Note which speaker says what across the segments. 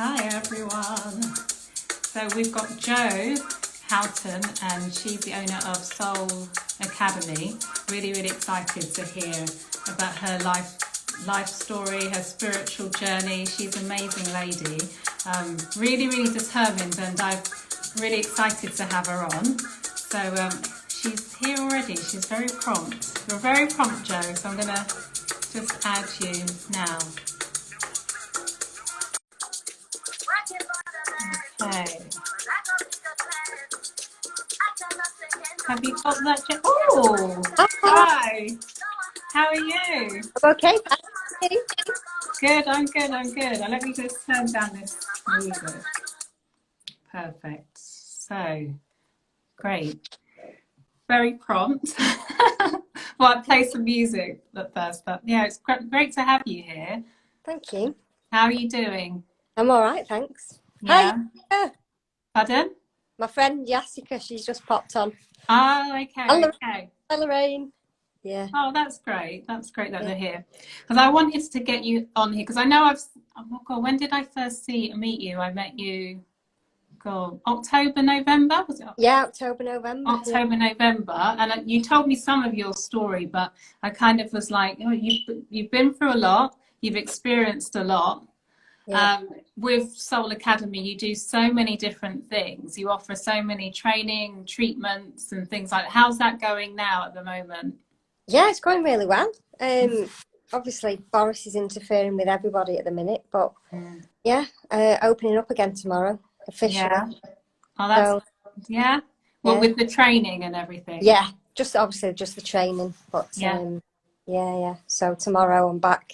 Speaker 1: Hi everyone. So we've got Jo Houghton, and she's the owner of Seoul Academy. Really excited to hear about her life story, her spiritual journey. She's an amazing lady, really determined, and I'm really excited to have her on. So she's here already. She's very prompt. You're very prompt, Jo. So I'm gonna just add you now. Okay. Have you got that? Oh, hi. How are you?
Speaker 2: Okay.
Speaker 1: Good. I'm good. Let me just turn down this music. Perfect. So, great. Very prompt. Well, I play some music at first, but yeah, it's great to have you here.
Speaker 2: Thank you.
Speaker 1: How are you doing?
Speaker 2: I'm all right, thanks.
Speaker 1: Yeah.
Speaker 2: Hi.
Speaker 1: Pardon?
Speaker 2: My friend Jessica, she's just popped on.
Speaker 1: Oh, okay.
Speaker 2: Lorraine. Yeah.
Speaker 1: Oh, that's great. That's great that they're here. Because I wanted to get you on here because I know oh God, when did I first meet you? I met you, God, October, November, was it?
Speaker 2: Yeah, October, November.
Speaker 1: October, November, and you told me some of your story, but I kind of was like, oh, you've been through a lot, you've experienced a lot.
Speaker 2: Yeah.
Speaker 1: With Seoul Academy, you do so many different things. You offer so many training, treatments, and things like that. How's that going now at the moment?
Speaker 2: Yeah, it's going really well. Obviously, Boris is interfering with everybody at the minute, but yeah, opening up again tomorrow officially.
Speaker 1: Yeah. Oh, that's yeah. Well,
Speaker 2: yeah.
Speaker 1: with the training and everything.
Speaker 2: Yeah, just obviously just the training, but yeah. So tomorrow I'm back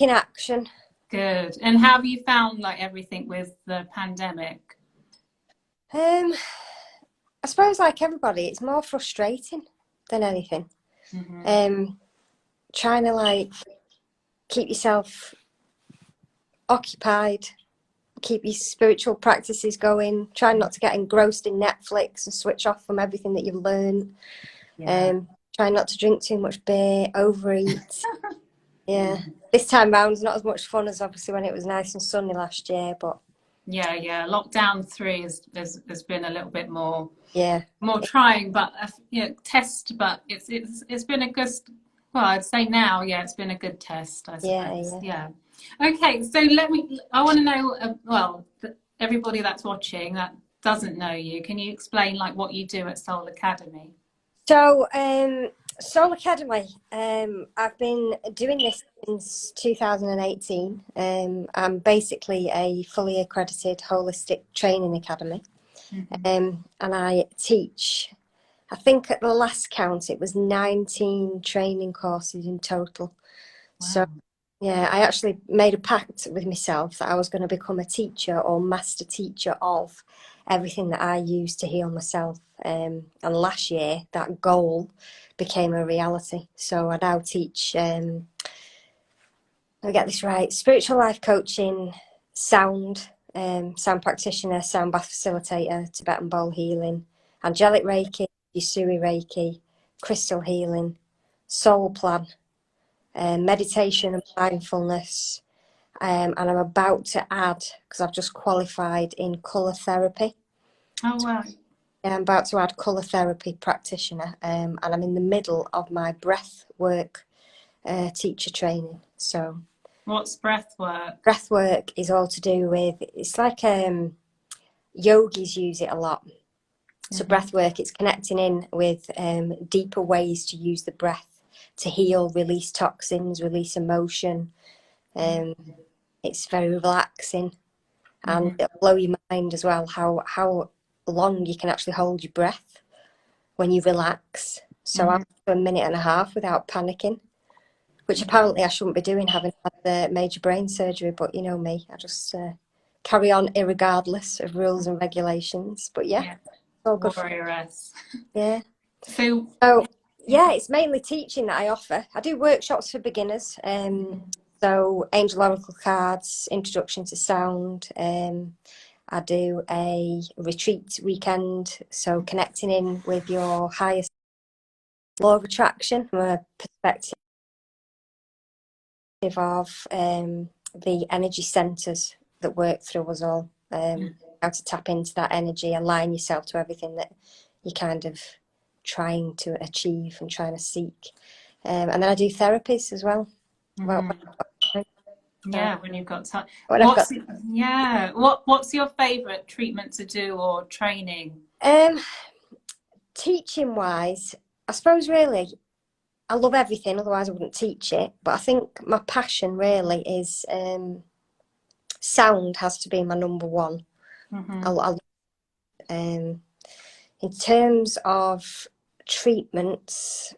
Speaker 2: in action.
Speaker 1: Good. And how have you found like everything with the pandemic?
Speaker 2: I suppose like everybody, it's more frustrating than anything. Trying to like keep yourself occupied, keep your spiritual practices going, trying not to get engrossed in Netflix and switch off from everything that you've learned. Trying not to drink too much beer, overeat. Yeah. This time round is not as much fun as obviously when it was nice and sunny last year, but
Speaker 1: yeah. Lockdown 3 has been a little bit more trying, but test. But it's been a good. Well, I'd say now, it's been a good test, I suppose. Yeah. Okay, so I want to know. Everybody that's watching that doesn't know you, can you explain like what you do at Seoul Academy?
Speaker 2: So, Seoul Academy, I've been doing this since 2018. I'm basically a fully accredited holistic training academy. And I teach, I think at the last count, it was 19 training courses in total. Wow. So, yeah, I actually made a pact with myself that I was going to become a teacher or master teacher of everything that I use to heal myself. And last year, that goal became a reality. So I now teach, let me get this right, spiritual life coaching, sound practitioner, sound bath facilitator, Tibetan bowl healing, angelic Reiki, Usui Reiki, crystal healing, soul plan, meditation and mindfulness. And I'm about to add, because I've just qualified in colour therapy.
Speaker 1: Oh, wow.
Speaker 2: I'm about to add colour therapy practitioner, and I'm in the middle of my breath work teacher training. So,
Speaker 1: what's breath work?
Speaker 2: Breath work is all to do with, it's like yogis use it a lot. So breath work, it's connecting in with deeper ways to use the breath to heal, release toxins, release emotion. It's very relaxing, and it'll blow your mind as well how long you can actually hold your breath when you relax. So I'm for a minute and a half without panicking, which apparently I shouldn't be doing, having had the major brain surgery, but you know me, I just carry on irregardless of rules and regulations. But it's all good.
Speaker 1: Warrioress.
Speaker 2: Yeah.
Speaker 1: So
Speaker 2: it's mainly teaching that I offer. I do workshops for beginners. So angel oracle cards, introduction to sound. I do a retreat weekend, so connecting in with your highest law of attraction from a perspective of the energy centers that work through us all. How to tap into that energy, align yourself to everything that you're kind of trying to achieve and trying to seek. And then I do therapies as well.
Speaker 1: Yeah, when you've got time.
Speaker 2: What's
Speaker 1: Your favourite treatment to do or training?
Speaker 2: Teaching wise, I suppose really I love everything, otherwise I wouldn't teach it. But I think my passion really is sound has to be my number one. In terms of treatments,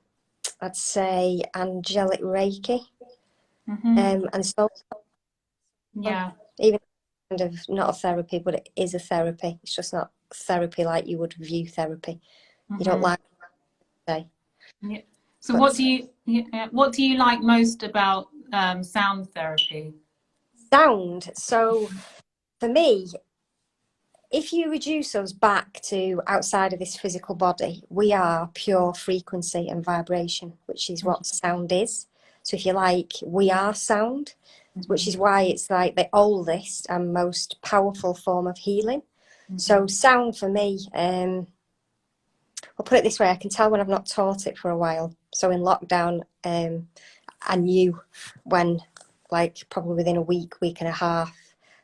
Speaker 2: I'd say angelic Reiki, and so even kind of not a therapy, but it is a therapy. It's just not therapy like you would view therapy. You don't like to say.
Speaker 1: Yeah. So but what do you like most about sound therapy?
Speaker 2: Sound. So for me, if you reduce us back to outside of this physical body, we are pure frequency and vibration, which is what sound is. So if you like, we are sound, which is why it's like the oldest and most powerful form of healing. So sound for me, I'll put it this way, I can tell when I've not taught it for a while. So in lockdown, I knew when, like probably within a week and a half,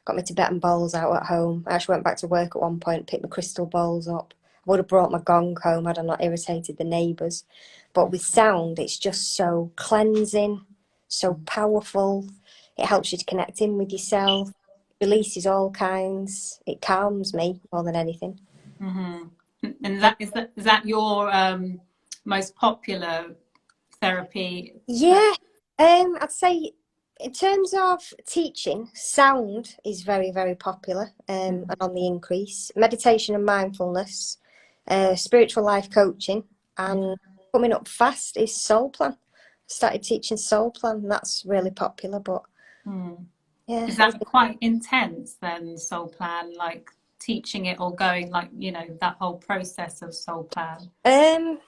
Speaker 2: got my Tibetan bowls out at home. I actually went back to work at one point, picked my crystal bowls up. I would have brought my gong home had I not irritated the neighbours. But with sound, it's just so cleansing, so powerful. It helps you to connect in with yourself. It releases all kinds. It calms me more than anything.
Speaker 1: And is that your most popular therapy?
Speaker 2: Yeah, I'd say in terms of teaching, sound is very, very popular and on the increase. Meditation and mindfulness, spiritual life coaching, and coming up fast is Soul Plan. I started teaching Soul Plan, and that's really popular. But yeah,
Speaker 1: is that quite intense then, Soul Plan? Like teaching it or going like that whole process of Soul Plan?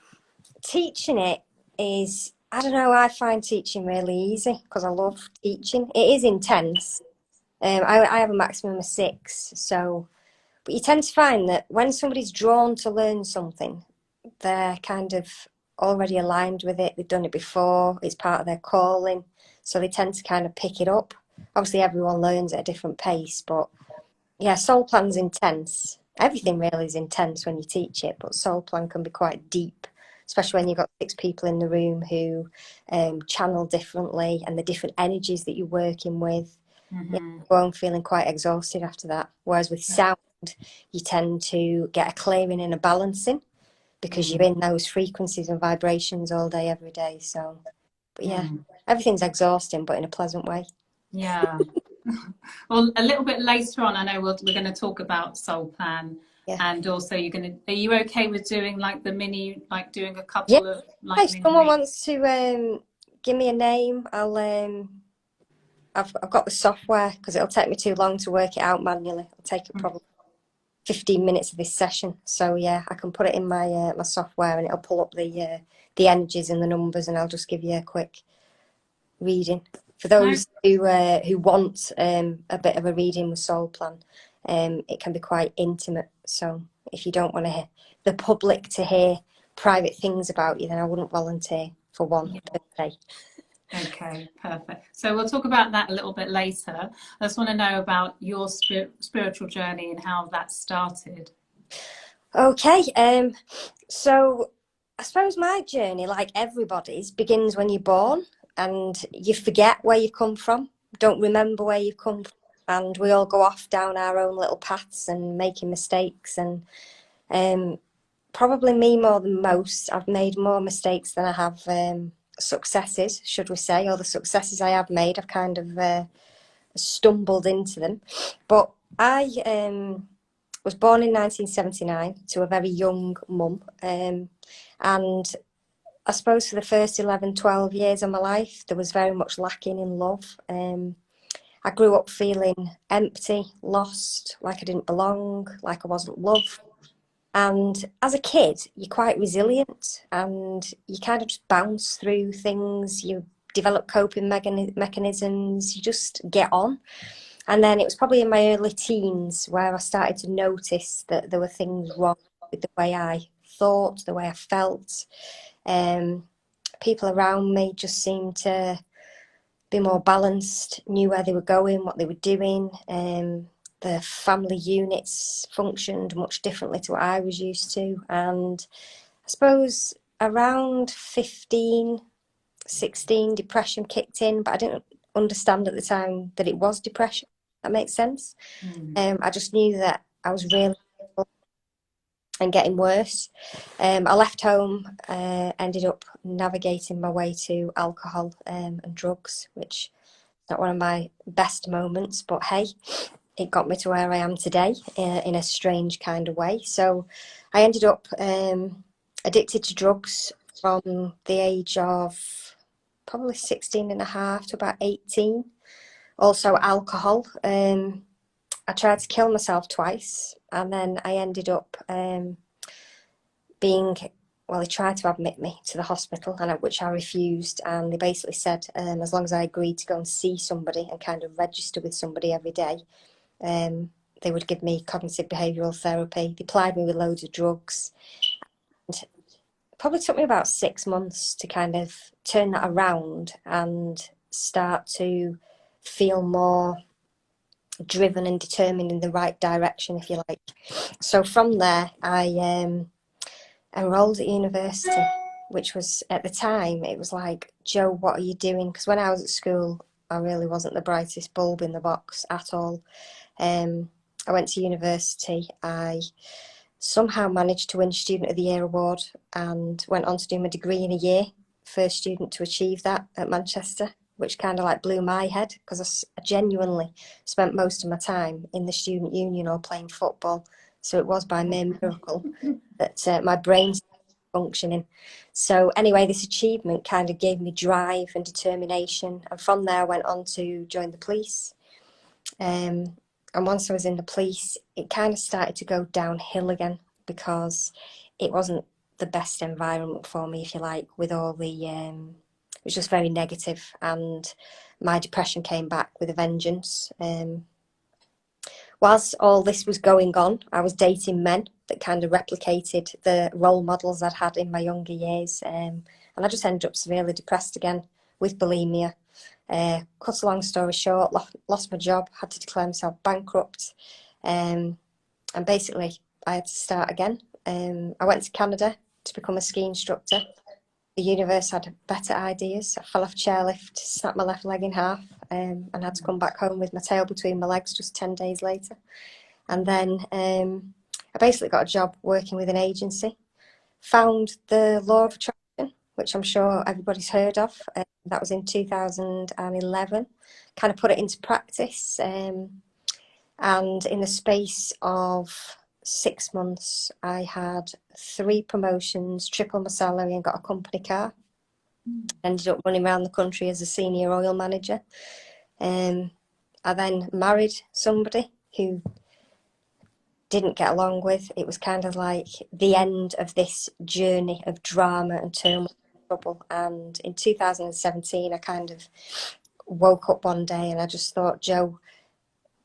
Speaker 2: Teaching it is, I don't know, I find teaching really easy because I love teaching. It is intense. I have a maximum of 6, so, but you tend to find that when somebody's drawn to learn something, they're kind of already aligned with it. They've done it before. It's part of their calling, so they tend to kind of pick it up. Obviously, everyone learns at a different pace, but yeah, Soul Plan's intense. Everything really is intense when you teach it, but Soul Plan can be quite deep, especially when you've got 6 people in the room who channel differently and the different energies that you're working with. You go home feeling quite exhausted after that. Whereas with sound, you tend to get a clearing and a balancing because you're in those frequencies and vibrations all day, every day. So, but yeah, everything's exhausting, but in a pleasant way.
Speaker 1: Yeah. Well, a little bit later on, I know we're going to talk about Soul Plan. Yeah. And also, are you okay with doing like the mini, like doing a couple of like?
Speaker 2: If someone wants to give me a name, I've got the software because it'll take me too long to work it out manually. It'll take probably 15 minutes of this session. So yeah, I can put it in my my software and it'll pull up the energies and the numbers, and I'll just give you a quick reading. For those who want a bit of a reading with Soul Plan, it can be quite intimate. So if you don't want the public to hear private things about you, then I wouldn't volunteer for one per day.
Speaker 1: Okay, perfect. So we'll talk about that a little bit later. I just want to know about your spiritual journey and how that started.
Speaker 2: Okay, so I suppose my journey, like everybody's, begins when you're born and you forget where you come from, don't remember where you've come from, and we all go off down our own little paths and making mistakes. And probably me more than most, I've made more mistakes than I have successes, should we say, or the successes I have made, I've kind of stumbled into them. But I was born in 1979 to a very young mum, and I suppose for the first 11, 12 years of my life, there was very much lacking in love. I grew up feeling empty, lost, like I didn't belong, like I wasn't loved. And as a kid, you're quite resilient and you kind of just bounce through things. You develop coping mechanisms. You just get on. And then it was probably in my early teens where I started to notice that there were things wrong with the way I thought, the way I felt. People around me just seemed to be more balanced, knew where they were going, what they were doing. The family units functioned much differently to what I was used to. And I suppose around 15, 16, depression kicked in, but I didn't understand at the time that it was depression. That makes sense. I just knew that I was really ill and getting worse. I left home, ended up navigating my way to alcohol and drugs, which is not one of my best moments, but hey, it got me to where I am today in a strange kind of way. So I ended up addicted to drugs from the age of probably 16 and a half to about 18. Also alcohol. I tried to kill myself twice, and then I ended up they tried to admit me to the hospital, and which I refused, and they basically said as long as I agreed to go and see somebody and kind of register with somebody every day, they would give me cognitive behavioural therapy. They plied me with loads of drugs. And it probably took me about 6 months to kind of turn that around and start to feel more driven and determined in the right direction, if you like. So from there, I enrolled at university, which was, at the time, it was like, Jo, what are you doing? Because when I was at school, I really wasn't the brightest bulb in the box at all. I went to university. I somehow managed to win Student of the Year award and went on to do my degree in a year. First student to achieve that at Manchester, which kind of like blew my head because I genuinely spent most of my time in the student union or playing football. So it was by mere miracle that my brain started functioning. So anyway, this achievement kind of gave me drive and determination. And from there, I went on to join the police. And once I was in the police, it kind of started to go downhill again because it wasn't the best environment for me, if you like, with all the, it was just very negative, and my depression came back with a vengeance. Whilst all this was going on, I was dating men that kind of replicated the role models I'd had in my younger years, and I just ended up severely depressed again with bulimia. Cut a long story short, lost my job, had to declare myself bankrupt, and basically I had to start again. I went to Canada to become a ski instructor. The universe had better ideas. I fell off a chairlift, snapped my left leg in half, and had to come back home with my tail between my legs just 10 days later. And then I basically got a job working with an agency, found the law of attraction, which I'm sure everybody's heard of. That was in 2011. Kind of put it into practice. And in the space of 6 months, I had 3 promotions, tripled my salary, and got a company car. Ended up running around the country as a senior oil manager. I then married somebody who didn't get along with. It was kind of like the end of this journey of drama and turmoil and trouble. And in 2017, I kind of woke up one day and I just thought, Jo,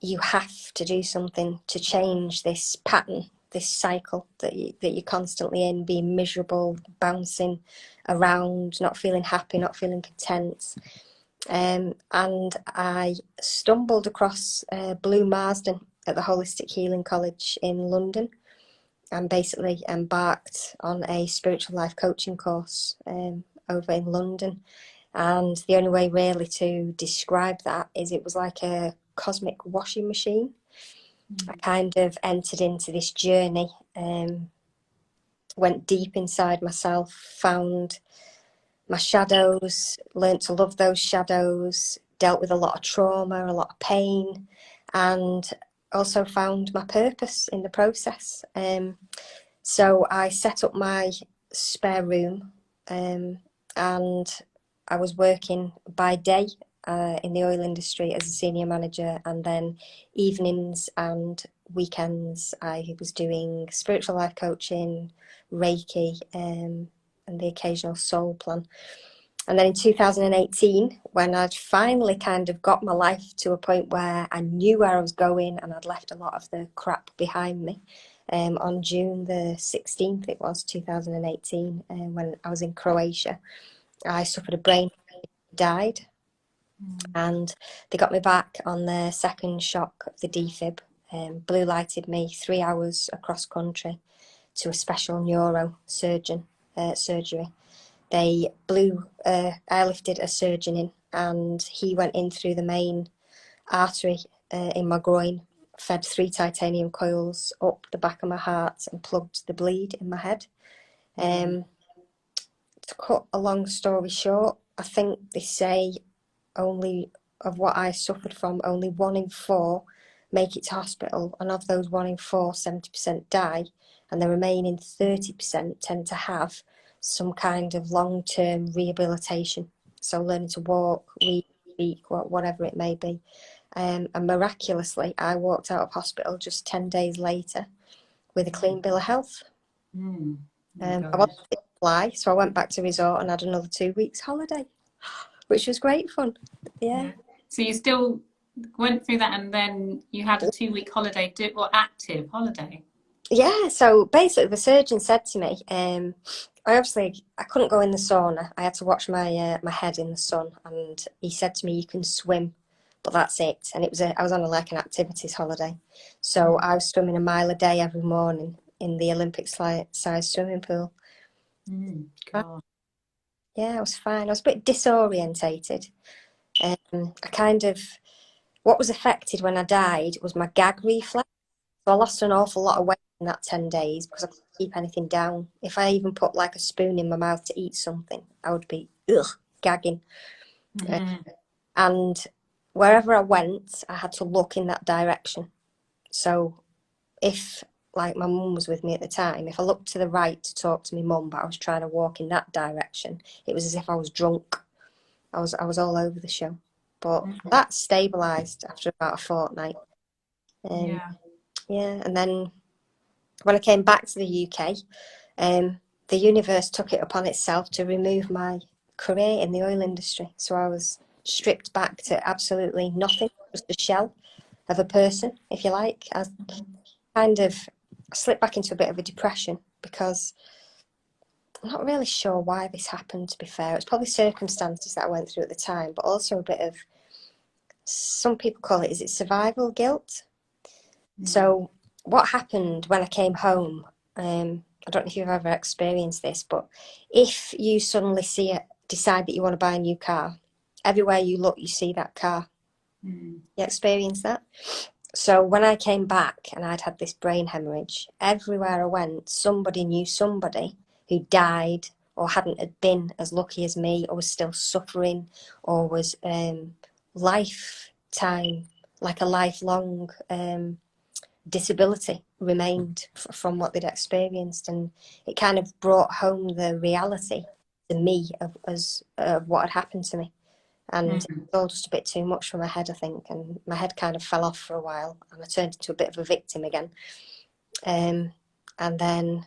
Speaker 2: you have to do something to change this pattern, this cycle that you're constantly in, being miserable, bouncing around, not feeling happy, not feeling content. And I stumbled across Blue Marsden at the Holistic Healing College in London, and basically embarked on a spiritual life coaching course over in London. And the only way really to describe that is it was like a cosmic washing machine. I kind of entered into this journey, went deep inside myself, found my shadows, learnt to love those shadows, dealt with a lot of trauma, a lot of pain, and also found my purpose in the process. So I set up my spare room, and I was working by day in the oil industry as a senior manager, and then evenings and weekends I was doing spiritual life coaching, Reiki, and the occasional soul plan. And then in 2018, when I'd finally kind of got my life to a point where I knew where I was going and I'd left a lot of the crap behind me, on June the 16th, it was 2018, when I was in Croatia, I suffered a brain, died, and they got me back on the second shock of the defib, blue lighted me 3 hours across country to a special neuro surgeon surgery. They airlifted a surgeon in, and he went in through the main artery in my groin, fed 3 titanium coils up the back of my heart and plugged the bleed in my head. To cut a long story short, I think they say only of what I suffered from, only 1 in 4 make it to hospital, and of those 1 in 4, 70% die, and the remaining 30% tend to have some kind of long-term rehabilitation. So learning to walk, read, speak, whatever it may be. And miraculously, I walked out of hospital just 10 days later with a clean bill of health. I wanted to fly, so I went back to resort and had another 2 weeks holiday, which was great fun. Yeah.
Speaker 1: So you still went through that, and then you had a 2-week holiday, active holiday?
Speaker 2: Yeah, so basically the surgeon said to me, I couldn't go in the sauna. I had to watch my my head in the sun, and he said to me, "You can swim, but that's it." And I was on like an activities holiday, so I was swimming a mile a day every morning in the Olympic-sized swimming pool.
Speaker 1: God.
Speaker 2: Yeah, I was fine. I was a bit disorientated. What was affected when I died was my gag reflex. So I lost an awful lot of weight in that 10 days because I couldn't keep anything down. If I even put like a spoon in my mouth to eat something, I would be gagging. And wherever I went, I had to look in that direction. So if, like, my mum was with me at the time, if I looked to the right to talk to my mum, but I was trying to walk in that direction, it was as if I was drunk. I was all over the show. But that stabilised after about a fortnight. Yeah, and then when I came back to the UK, the universe took it upon itself to remove my career in the oil industry. So I was stripped back to absolutely nothing, just a shell of a person, if you like. I kind of slipped back into a bit of a depression because I'm not really sure why this happened, to be fair. It's probably circumstances that I went through at the time, but also a bit of, some people call it, is it survival guilt? So what happened when I came home, I don't know if you've ever experienced this, but if you suddenly decide that you want to buy a new car, everywhere you look, you see that car. You experience that? So when I came back and I'd had this brain hemorrhage, everywhere I went, somebody knew somebody who died or hadn't been as lucky as me, or was still suffering, or was lifetime, like a lifelong disability remained from what they'd experienced. And it kind of brought home the reality to me of what had happened to me. And it was all just a bit too much for my head, I think. And my head kind of fell off for a while, and I turned into a bit of a victim again. And then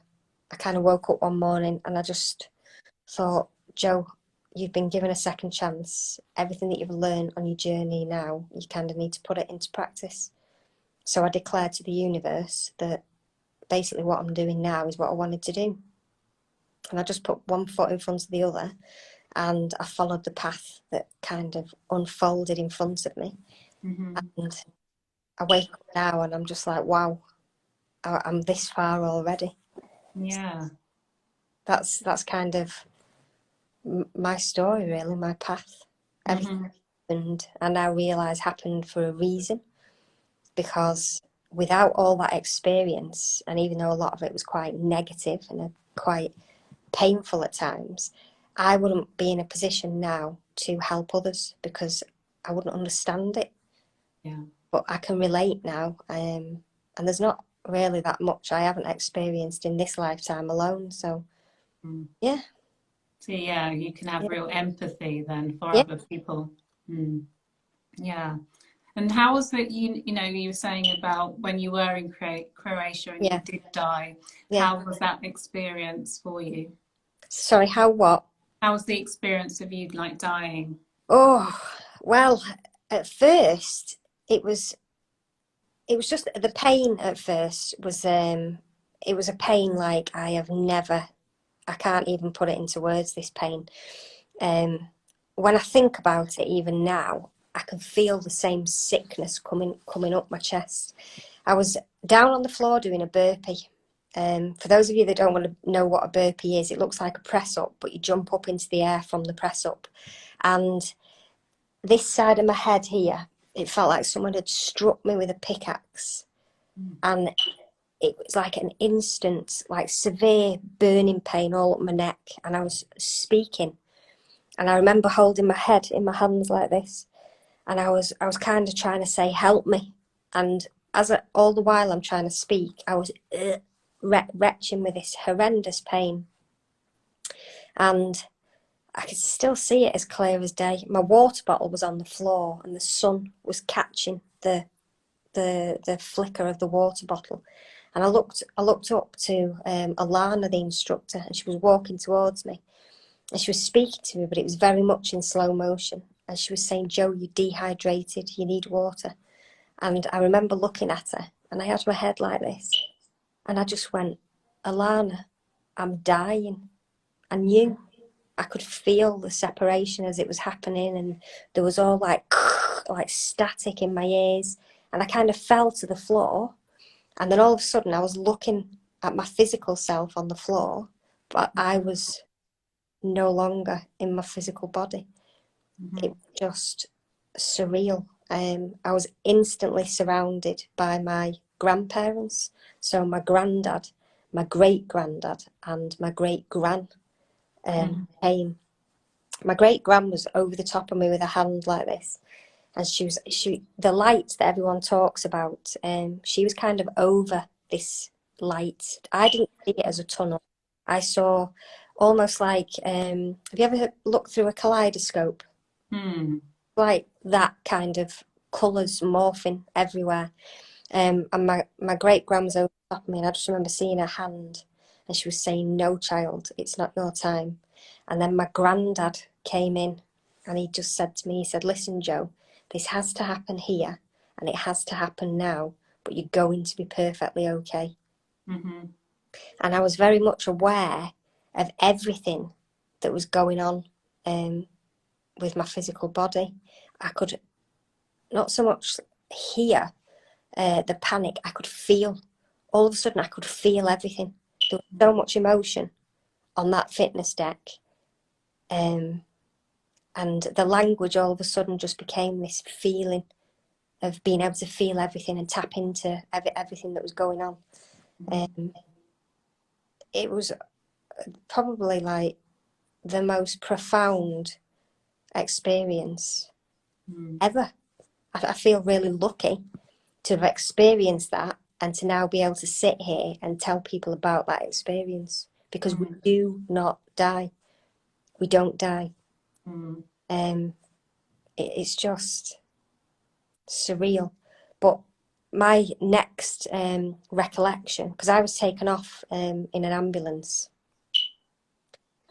Speaker 2: I kind of woke up one morning and I just thought, Jo, you've been given a second chance. Everything that you've learned on your journey now, you kind of need to put it into practice. So I declared to the universe that basically what I'm doing now is what I wanted to do. And I just put one foot in front of the other, and I followed the path that kind of unfolded in front of me. And I wake up now and I'm just like, wow, I'm this far already.
Speaker 1: Yeah.
Speaker 2: That's kind of my story, really, my path. Everything happened, I now realise happened for a reason, because without all that experience, and even though a lot of it was quite negative and quite painful at times, I wouldn't be in a position now to help others because I wouldn't understand it.
Speaker 1: Yeah.
Speaker 2: But I can relate now, and there's not really that much I haven't experienced in this lifetime alone. So, yeah.
Speaker 1: So yeah, you can have real empathy then for
Speaker 2: Yeah.
Speaker 1: other people. Yeah. And how was it, you know, you were saying about when you were in Croatia and you did die, how was that experience for you?
Speaker 2: Sorry, how what?
Speaker 1: How was the experience of you like dying?
Speaker 2: Oh, well, at first it was just the pain at first was it was a pain like I can't even put it into words, this pain. When I think about it even now, I can feel the same sickness coming up my chest. I was down on the floor doing a burpee. For those of you that don't want to know what a burpee is, it looks like a press up, but you jump up into the air from the press up. And this side of my head here, it felt like someone had struck me with a pickaxe. And it was like an instant, like severe burning pain all up my neck. And I was speaking. And I remember holding my head in my hands like this. And I was kind of trying to say, help me. And all the while I'm trying to speak, I was retching with this horrendous pain. And I could still see it as clear as day. My water bottle was on the floor and the sun was catching the flicker of the water bottle. And I looked up to Alana, the instructor, and she was walking towards me. And she was speaking to me, but it was very much in slow motion. And she was saying, Jo, you're dehydrated, you need water. And I remember looking at her, and I had my head like this. And I just went, Alana, I'm dying. I knew. I could feel the separation as it was happening, and there was all like static in my ears. And I kind of fell to the floor. And then all of a sudden I was looking at my physical self on the floor, but I was no longer in my physical body. It was just surreal. I was instantly surrounded by my grandparents. So my granddad, my great granddad, and my great gran came. My great gran was over the top of me with a hand like this, and she the light that everyone talks about. She was kind of over this light. I didn't see it as a tunnel. I saw almost like have you ever looked through a kaleidoscope? Like that kind of colours morphing everywhere. And my great gran was over the top of me, and I just remember seeing her hand, and she was saying, "No, child, it's not your time." And then my granddad came in, and he just said to me, he said, "Listen, Jo, this has to happen here, and it has to happen now, but you're going to be perfectly okay." And I was very much aware of everything that was going on with my physical body. I could not so much hear the panic, I could feel. All of a sudden I could feel everything. There was so much emotion on that fitness deck, and the language all of a sudden just became this feeling of being able to feel everything and tap into everything that was going on. It was probably like the most profound experience ever. I feel really lucky to have experienced that, and to now be able to sit here and tell people about that experience, because we do not die. We don't die. It's just surreal. But my next recollection, because I was taken off in an ambulance,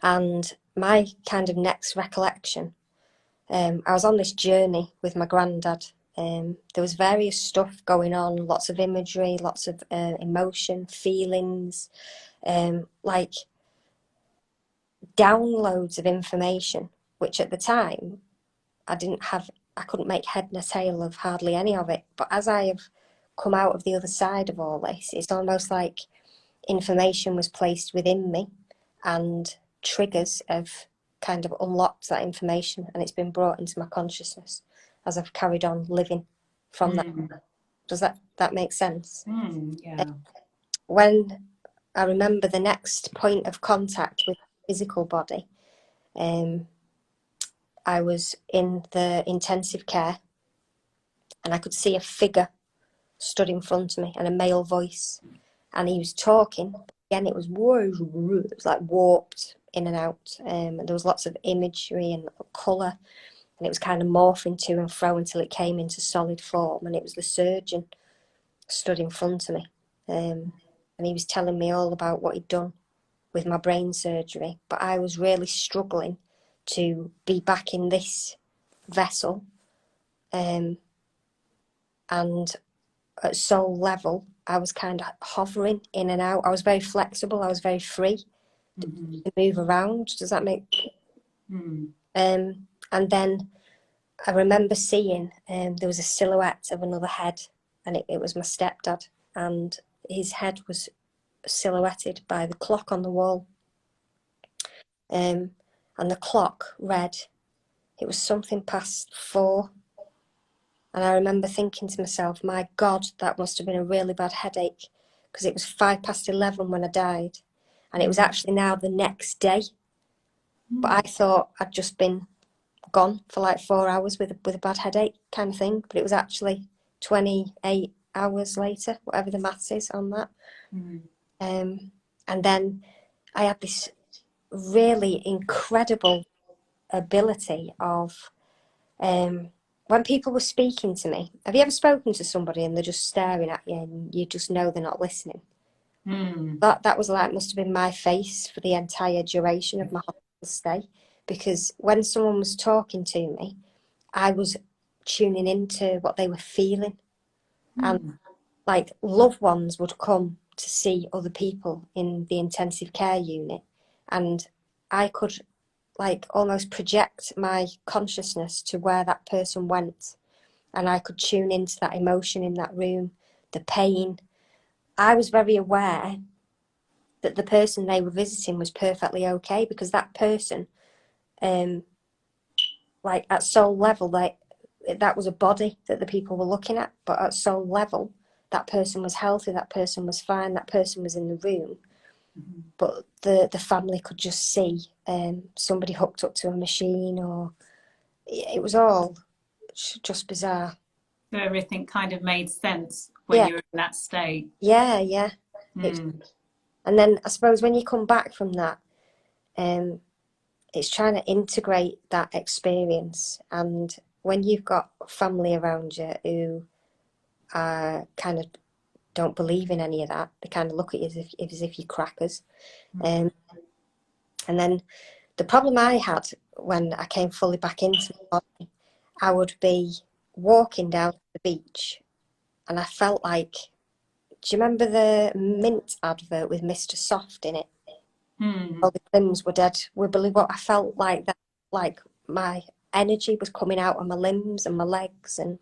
Speaker 2: and my kind of next recollection, I was on this journey with my granddad. There was various stuff going on, lots of imagery, lots of emotion, feelings, like downloads of information, which at the time I couldn't make head nor tail of hardly any of it. But as I have come out of the other side of all this, it's almost like information was placed within me, and triggers have kind of unlocked that information, and it's been brought into my consciousness as I've carried on living from that. Does that make sense?
Speaker 1: Yeah.
Speaker 2: When I remember the next point of contact with the physical body, I was in the intensive care, and I could see a figure stood in front of me, and a male voice, and he was talking. Again, it was like warped in and out, and there was lots of imagery and colour, and it was kind of morphing to and fro until it came into solid form, and it was the surgeon stood in front of me, and he was telling me all about what he'd done, with my brain surgery, but I was really struggling to be back in this vessel. And at soul level, I was kind of hovering in and out. I was very flexible. I was very free to move around. Does that make? And then I remember seeing there was a silhouette of another head, and it was my stepdad, and his head was silhouetted by the clock on the wall. And the clock read, it was something past 4. And I remember thinking to myself, my God, that must have been a really bad headache, because it was 11:05 when I died. And it was actually now the next day. But I thought I'd just been gone for like 4 hours with a bad headache kind of thing. But it was actually 28 hours later, whatever the maths is on that. And then I had this really incredible ability of when people were speaking to me. Have you ever spoken to somebody and they're just staring at you and you just know they're not listening? That was like, must have been my face for the entire duration of my hospital stay, because when someone was talking to me, I was tuning into what they were feeling. And like loved ones would come to see other people in the intensive care unit, and I could like almost project my consciousness to where that person went, and I could tune into that emotion in that room, the pain. I was very aware that the person they were visiting was perfectly okay, because that person, like at soul level, that was a body that the people were looking at, but at soul level, that person was healthy, that person was fine, that person was in the room. But the family could just see somebody hooked up to a machine, or it was all just bizarre.
Speaker 1: So everything kind of made sense when you were in that state.
Speaker 2: Yeah. And then I suppose when you come back from that, it's trying to integrate that experience. And when you've got family around you who are kind of don't believe in any of that, they kind of look at you as if you're crackers. And then the problem I had when I came fully back into the body, I would be walking down the beach and I felt like, do you remember the Mint advert with Mr. Soft in it? All the limbs were dead, wibbly. What I felt like that, like my energy was coming out of my limbs and my legs, and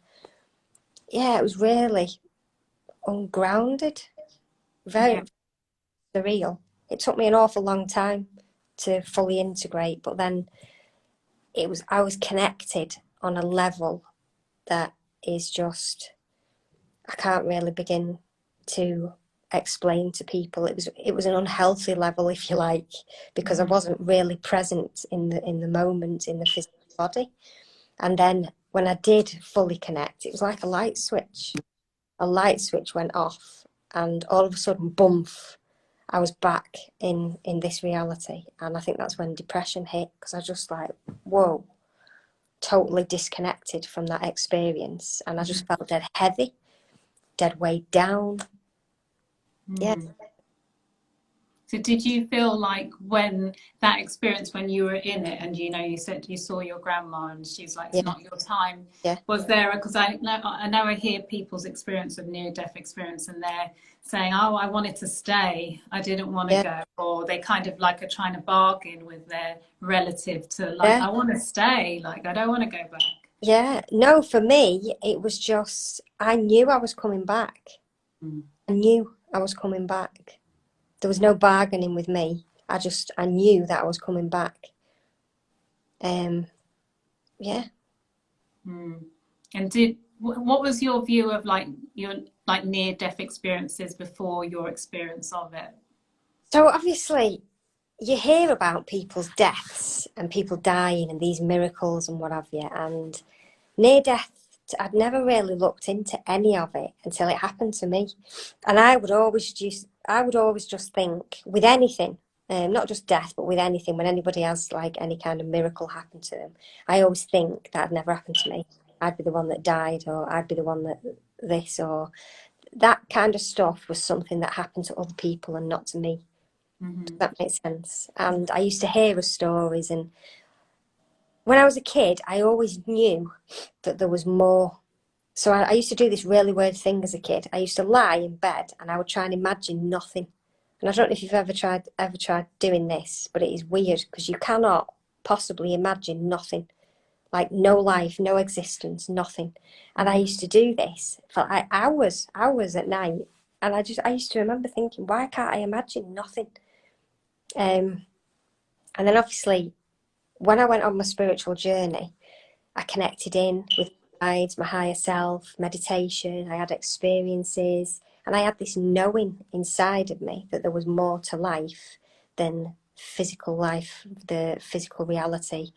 Speaker 2: yeah, it was really ungrounded, very surreal. It took me an awful long time to fully integrate, but then I was connected on a level that is just, I can't really begin to explain to people. It was an unhealthy level, if you like, because I wasn't really present in the moment, in the physical body. And then when I did fully connect, it was like a light switch. A light switch went off, and all of a sudden, bump, I was back in this reality. And I think that's when depression hit, because I just like, whoa, totally disconnected from that experience. And I just felt dead heavy, dead weighed down. Yeah.
Speaker 1: So did you feel like when that experience, when you were in it, and you said you saw your grandma and she's like, it's not your time. Was there, because I know I hear people's experience of near-death experience and they're saying, oh, I wanted to stay, I didn't want to go, or they kind of like are trying to bargain with their relative to like, I want to stay, like I don't want to go back.
Speaker 2: Yeah, no, for me, it was just, I knew I was coming back. I knew I was coming back. There was no bargaining with me. I knew that I was coming back. Yeah.
Speaker 1: And what was your view of like your like near-death experiences before your experience of it?
Speaker 2: So obviously you hear about people's deaths and people dying and these miracles and what have you, and near-death, I'd never really looked into any of it until it happened to me. And I would always just think with anything, not just death, but with anything, when anybody has like any kind of miracle happen to them, I always think that had never happened to me. I'd be the one that died, or I'd be the one that this, or that kind of stuff was something that happened to other people and not to me. Does that make sense? And I used to hear her stories, and when I was a kid, I always knew that there was more. So I used to do this really weird thing as a kid. I used to lie in bed and I would try and imagine nothing. And I don't know if you've ever tried doing this, but it is weird because you cannot possibly imagine nothing. Like no life, no existence, nothing. And I used to do this for like hours at night. And I used to remember thinking, why can't I imagine nothing? And then obviously, when I went on my spiritual journey, I connected in with my guides, my higher self, meditation. I had experiences, and I had this knowing inside of me that there was more to life than physical life, the physical reality,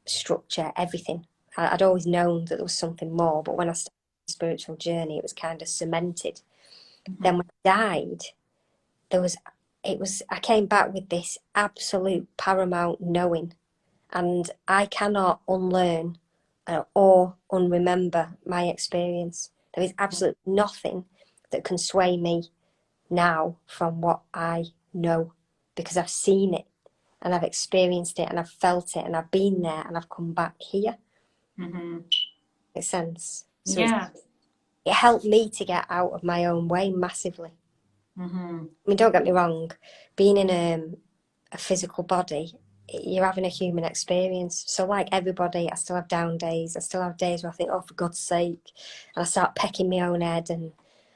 Speaker 2: structure, everything. I'd always known that there was something more, but when I started the spiritual journey, it was kind of cemented. Then when I died, I came back with this absolute paramount knowing, and I cannot unlearn or unremember my experience. There is absolutely nothing that can sway me now from what I know, because I've seen it and I've experienced it and I've felt it and I've been there and I've come back here. Makes sense? So
Speaker 1: Yeah.
Speaker 2: it helped me to get out of my own way massively. I mean, don't get me wrong, being in a physical body, you're having a human experience. So like everybody, I still have down days. I still have days where I think, oh, for God's sake. And I start pecking my own head, and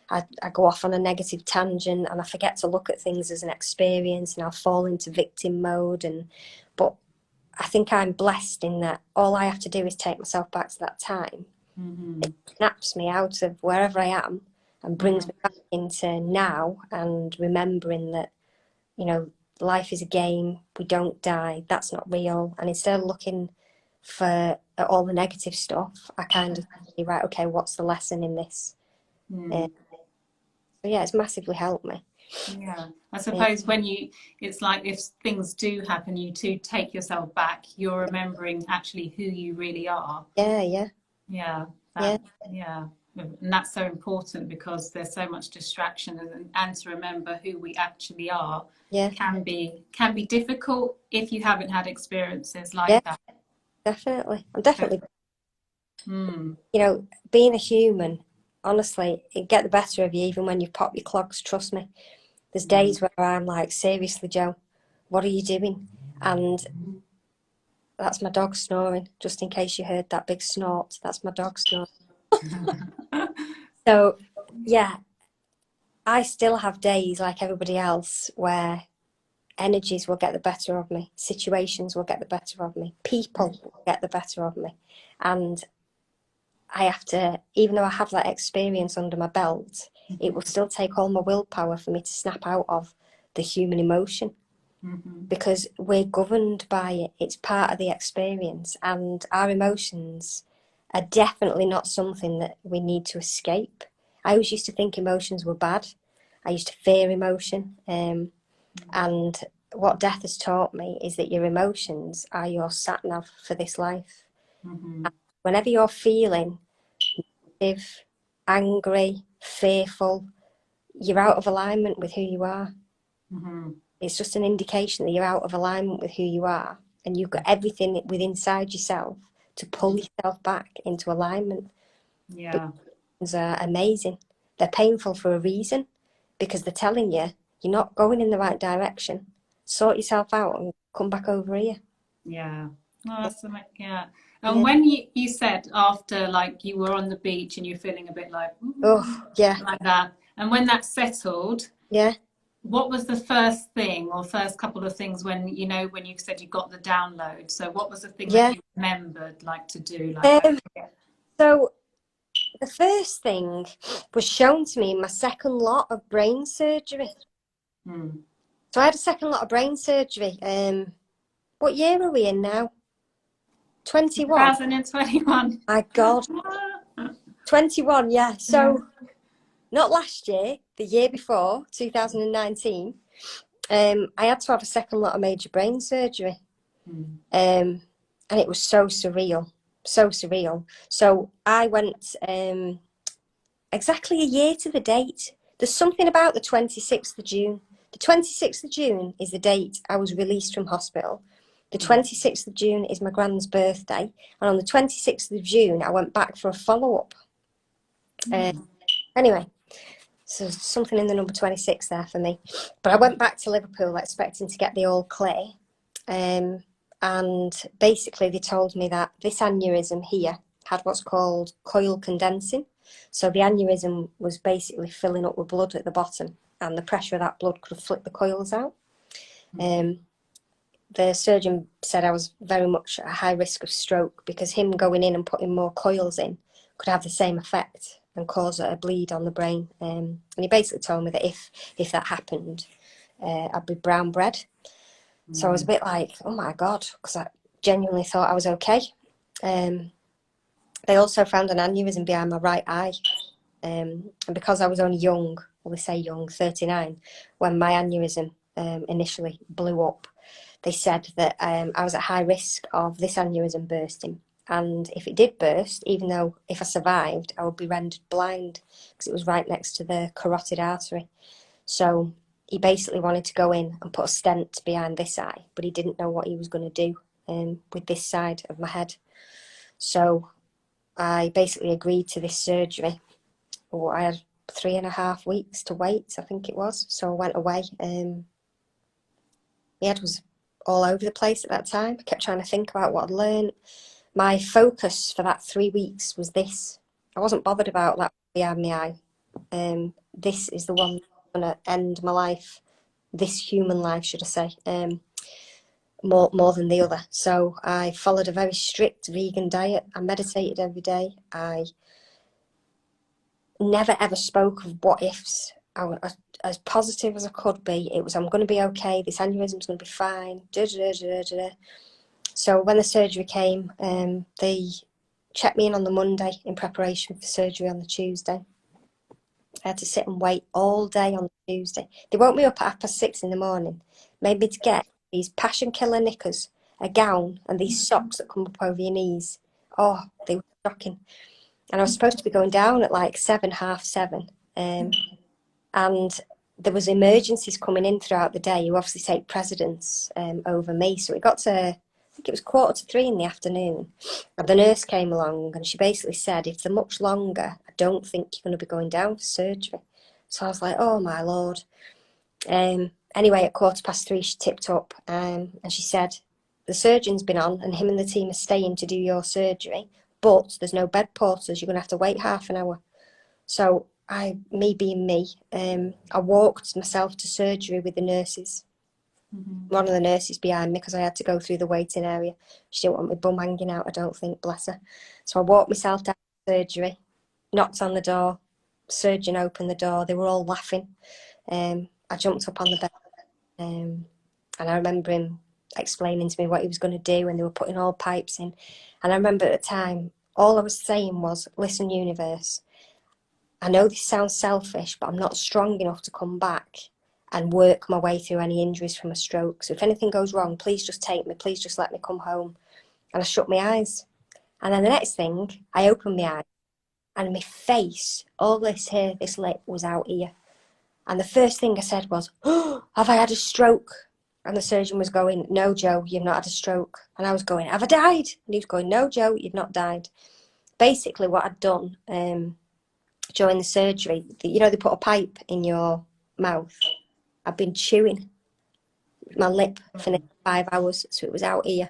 Speaker 2: I go off on a negative tangent, and I forget to look at things as an experience, and I'll fall into victim mode. But I think I'm blessed in that all I have to do is take myself back to that time. It snaps me out of wherever I am and brings me back into now, and remembering that, life is a game, we don't die, that's not real. And instead of looking at all the negative stuff, I kind of say, right, okay, what's the lesson in this? So yeah, it's massively helped me.
Speaker 1: Yeah, I suppose it's like if things do happen, you to take yourself back, you're remembering actually who you really are.
Speaker 2: Yeah.
Speaker 1: Yeah, yeah. And that's so important because there's so much distraction, and to remember who we actually are can be difficult if you haven't had experiences like that.
Speaker 2: Definitely. I'm definitely, being a human, honestly, it get the better of you even when you pop your clogs, trust me. There's days where I'm like, seriously, Jo, what are you doing? And that's my dog snoring, just in case you heard that big snort. That's my dog snoring. So, yeah, I still have days like everybody else where energies will get the better of me, situations will get the better of me, people will get the better of me. And I have to, even though I have that experience under my belt, it will still take all my willpower for me to snap out of the human emotion. Because we're governed by it. It's part of the experience, and our emotions are definitely not something that we need to escape. I always used to think emotions were bad. I used to fear emotion, and what death has taught me is that your emotions are your sat-nav for this life. Whenever you're feeling negative, angry, fearful, you're out of alignment with who you are. It's just an indication that you're out of alignment with who you are, and you've got everything within inside yourself to pull yourself back into alignment.
Speaker 1: Yeah.
Speaker 2: Things are amazing. They're painful for a reason, because they're telling you you're not going in the right direction. Sort yourself out and come back over here.
Speaker 1: Yeah. Oh, that's yeah. And when you said after, like, you were on the beach and you're feeling a bit like, like that, and when that settled, what was the first thing or first couple of things when you said you got the download? So what was the thing that you remembered, like, to do, like that?
Speaker 2: So the first thing was shown to me in my second lot of brain surgery. So I had a second lot of brain surgery. What year are we in now? 21.
Speaker 1: 2021.
Speaker 2: My God. 21, yeah. So not last year, the year before, 2019, I had to have a second lot of major brain surgery. And it was so surreal. So surreal. So I went exactly a year to the date. There's something about the 26th of June The 26th of June is the date I was released from hospital. The 26th of June is my grand's birthday. And on the 26th of June, I went back for a follow-up. Anyway, so something in the number 26 there for me. But I went back to Liverpool expecting to get the all clear. And basically they told me that this aneurysm here had what's called coil condensing. So the aneurysm was basically filling up with blood at the bottom, and the pressure of that blood could have flipped the coils out. The surgeon said I was very much at a high risk of stroke, because him going in and putting more coils in could have the same effect and cause a bleed on the brain. And he basically told me that if that happened, I'd be brown bread. So I was a bit like, oh my God, because I genuinely thought I was okay. They also found an aneurysm behind my right eye. And because I was only young, well, they say young, 39, when my aneurysm initially blew up, they said that I was at high risk of this aneurysm bursting. And if it did burst, even though if I survived, I would be rendered blind, because it was right next to the carotid artery. So he basically wanted to go in and put a stent behind this eye, but he didn't know what he was going to do with this side of my head. So I basically agreed to this surgery. I had 3.5 weeks to wait, I think it was. So I went away. My head was all over the place at that time. I kept trying to think about what I'd learned. My focus for that 3 weeks was this. I wasn't bothered about that behind my eye. This is the one that's going to end my life, this human life, should I say, more than the other. So I followed a very strict vegan diet. I meditated every day. I never ever spoke of what ifs. I was as positive as I could be. It was, I'm going to be okay. This aneurysm's going to be fine. So when the surgery came, they checked me in on the Monday in preparation for surgery on the Tuesday. I had to sit and wait all day on the Tuesday. They woke me up at 6:30 in the morning, made me to get these passion killer knickers, a gown, and these socks that come up over your knees. Oh, they were shocking. And I was supposed to be going down at like 7, half 7. And there was emergencies coming in throughout the day who obviously take precedence over me. So it got to, I think it was 2:45 in the afternoon. And the nurse came along and she basically said, if they're much longer, I don't think you're going to be going down for surgery. So I was like, oh my Lord. Anyway, at 3:15, she tipped up and she said, the surgeon's been on and him and the team are staying to do your surgery, but there's no bed porters. You're going to have to wait half an hour. So me being me, I walked myself to surgery with the nurses. One of the nurses behind me, because I had to go through the waiting area. She didn't want my bum hanging out, I don't think, bless her. So I walked myself down to surgery, knocked on the door, surgeon opened the door. They were all laughing. I jumped up on the bed, and I remember him explaining to me what he was going to do, and they were putting all pipes in. And I remember at the time, all I was saying was, listen, universe, I know this sounds selfish, but I'm not strong enough to come back and work my way through any injuries from a stroke. So if anything goes wrong, please just take me. Please just let me come home. And I shut my eyes. And then the next thing, I opened my eyes. And my face, all this here, this lip, was out here. And the first thing I said was, oh, have I had a stroke? And the surgeon was going, no, Jo, you've not had a stroke. And I was going, have I died? And he was going, no, Jo, you've not died. Basically what I'd done during the surgery, you know, they put a pipe in your mouth. I've been chewing my lip for 5 hours, so it was out here.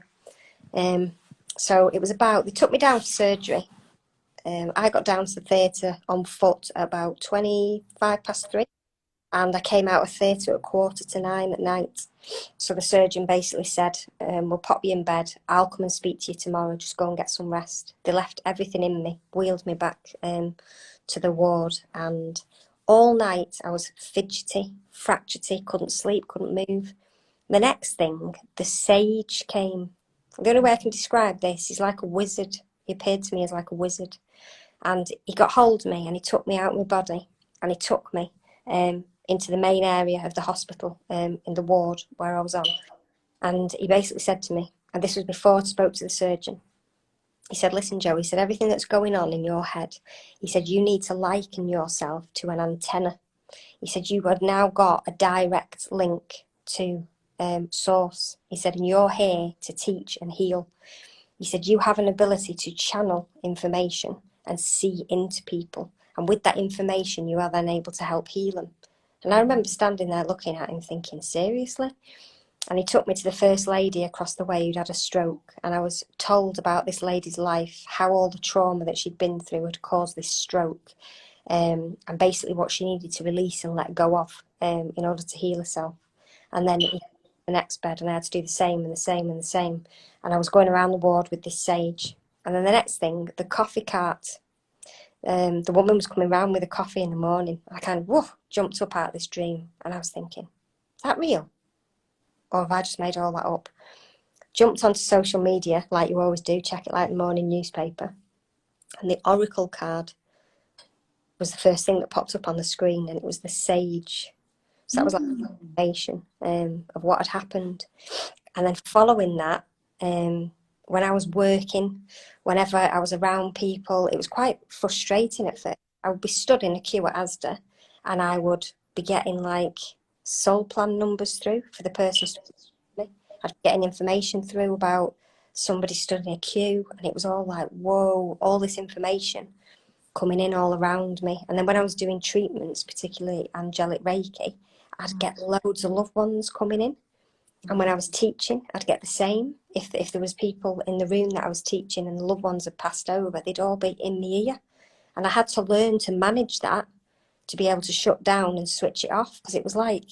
Speaker 2: So it was about, they took me down for surgery. I got down to the theatre on foot at about 3:25, and I came out of theatre at 9:15 at night. So the surgeon basically said, we'll pop you in bed. I'll come and speak to you tomorrow. Just go and get some rest. They left everything in me, wheeled me back to the ward, and all night I was fidgety, fracturety, couldn't sleep, couldn't move. The next thing, the sage came. The only way I can describe this, he's like a wizard. He appeared to me as like a wizard. And he got hold of me and he took me out of my body and he took me into the main area of the hospital, in the ward where I was on. And he basically said to me, and this was before I spoke to the surgeon, he said, listen, Jo, he said, everything that's going on in your head, he said, you need to liken yourself to an antenna. He said, you have now got a direct link to source. He said, and you're here to teach and heal. He said, you have an ability to channel information and see into people. And with that information, you are then able to help heal them. And I remember standing there looking at him thinking, seriously? And he took me to the first lady across the way who'd had a stroke. And I was told about this lady's life, how all the trauma that she'd been through had caused this stroke. And basically what she needed to release and let go of in order to heal herself. And then he the next bed, and I had to do the same and the same and the same. And I was going around the ward with this sage. And then the next thing, the coffee cart, the woman was coming round with a coffee in the morning. I kind of jumped up out of this dream, and I was thinking, is that real? Or have I just made all that up? Jumped onto social media, like you always do, check it like the morning newspaper. And the oracle card was the first thing that popped up on the screen, and it was the sage. So that was like an information of what had happened. And then following that, when I was working, whenever I was around people, it was quite frustrating at first. I would be stood in a queue at Asda, and I would be getting like soul plan numbers through for the person stood next to me. I'd be getting information through about somebody stood in a queue, and it was all like, whoa, all this information coming in all around me. And then when I was doing treatments, particularly angelic Reiki, I'd get loads of loved ones coming in. And when I was teaching, I'd get the same. If there was people in the room that I was teaching and the loved ones had passed over, they'd all be in my ear. And I had to learn to manage that, to be able to shut down and switch it off, because it was like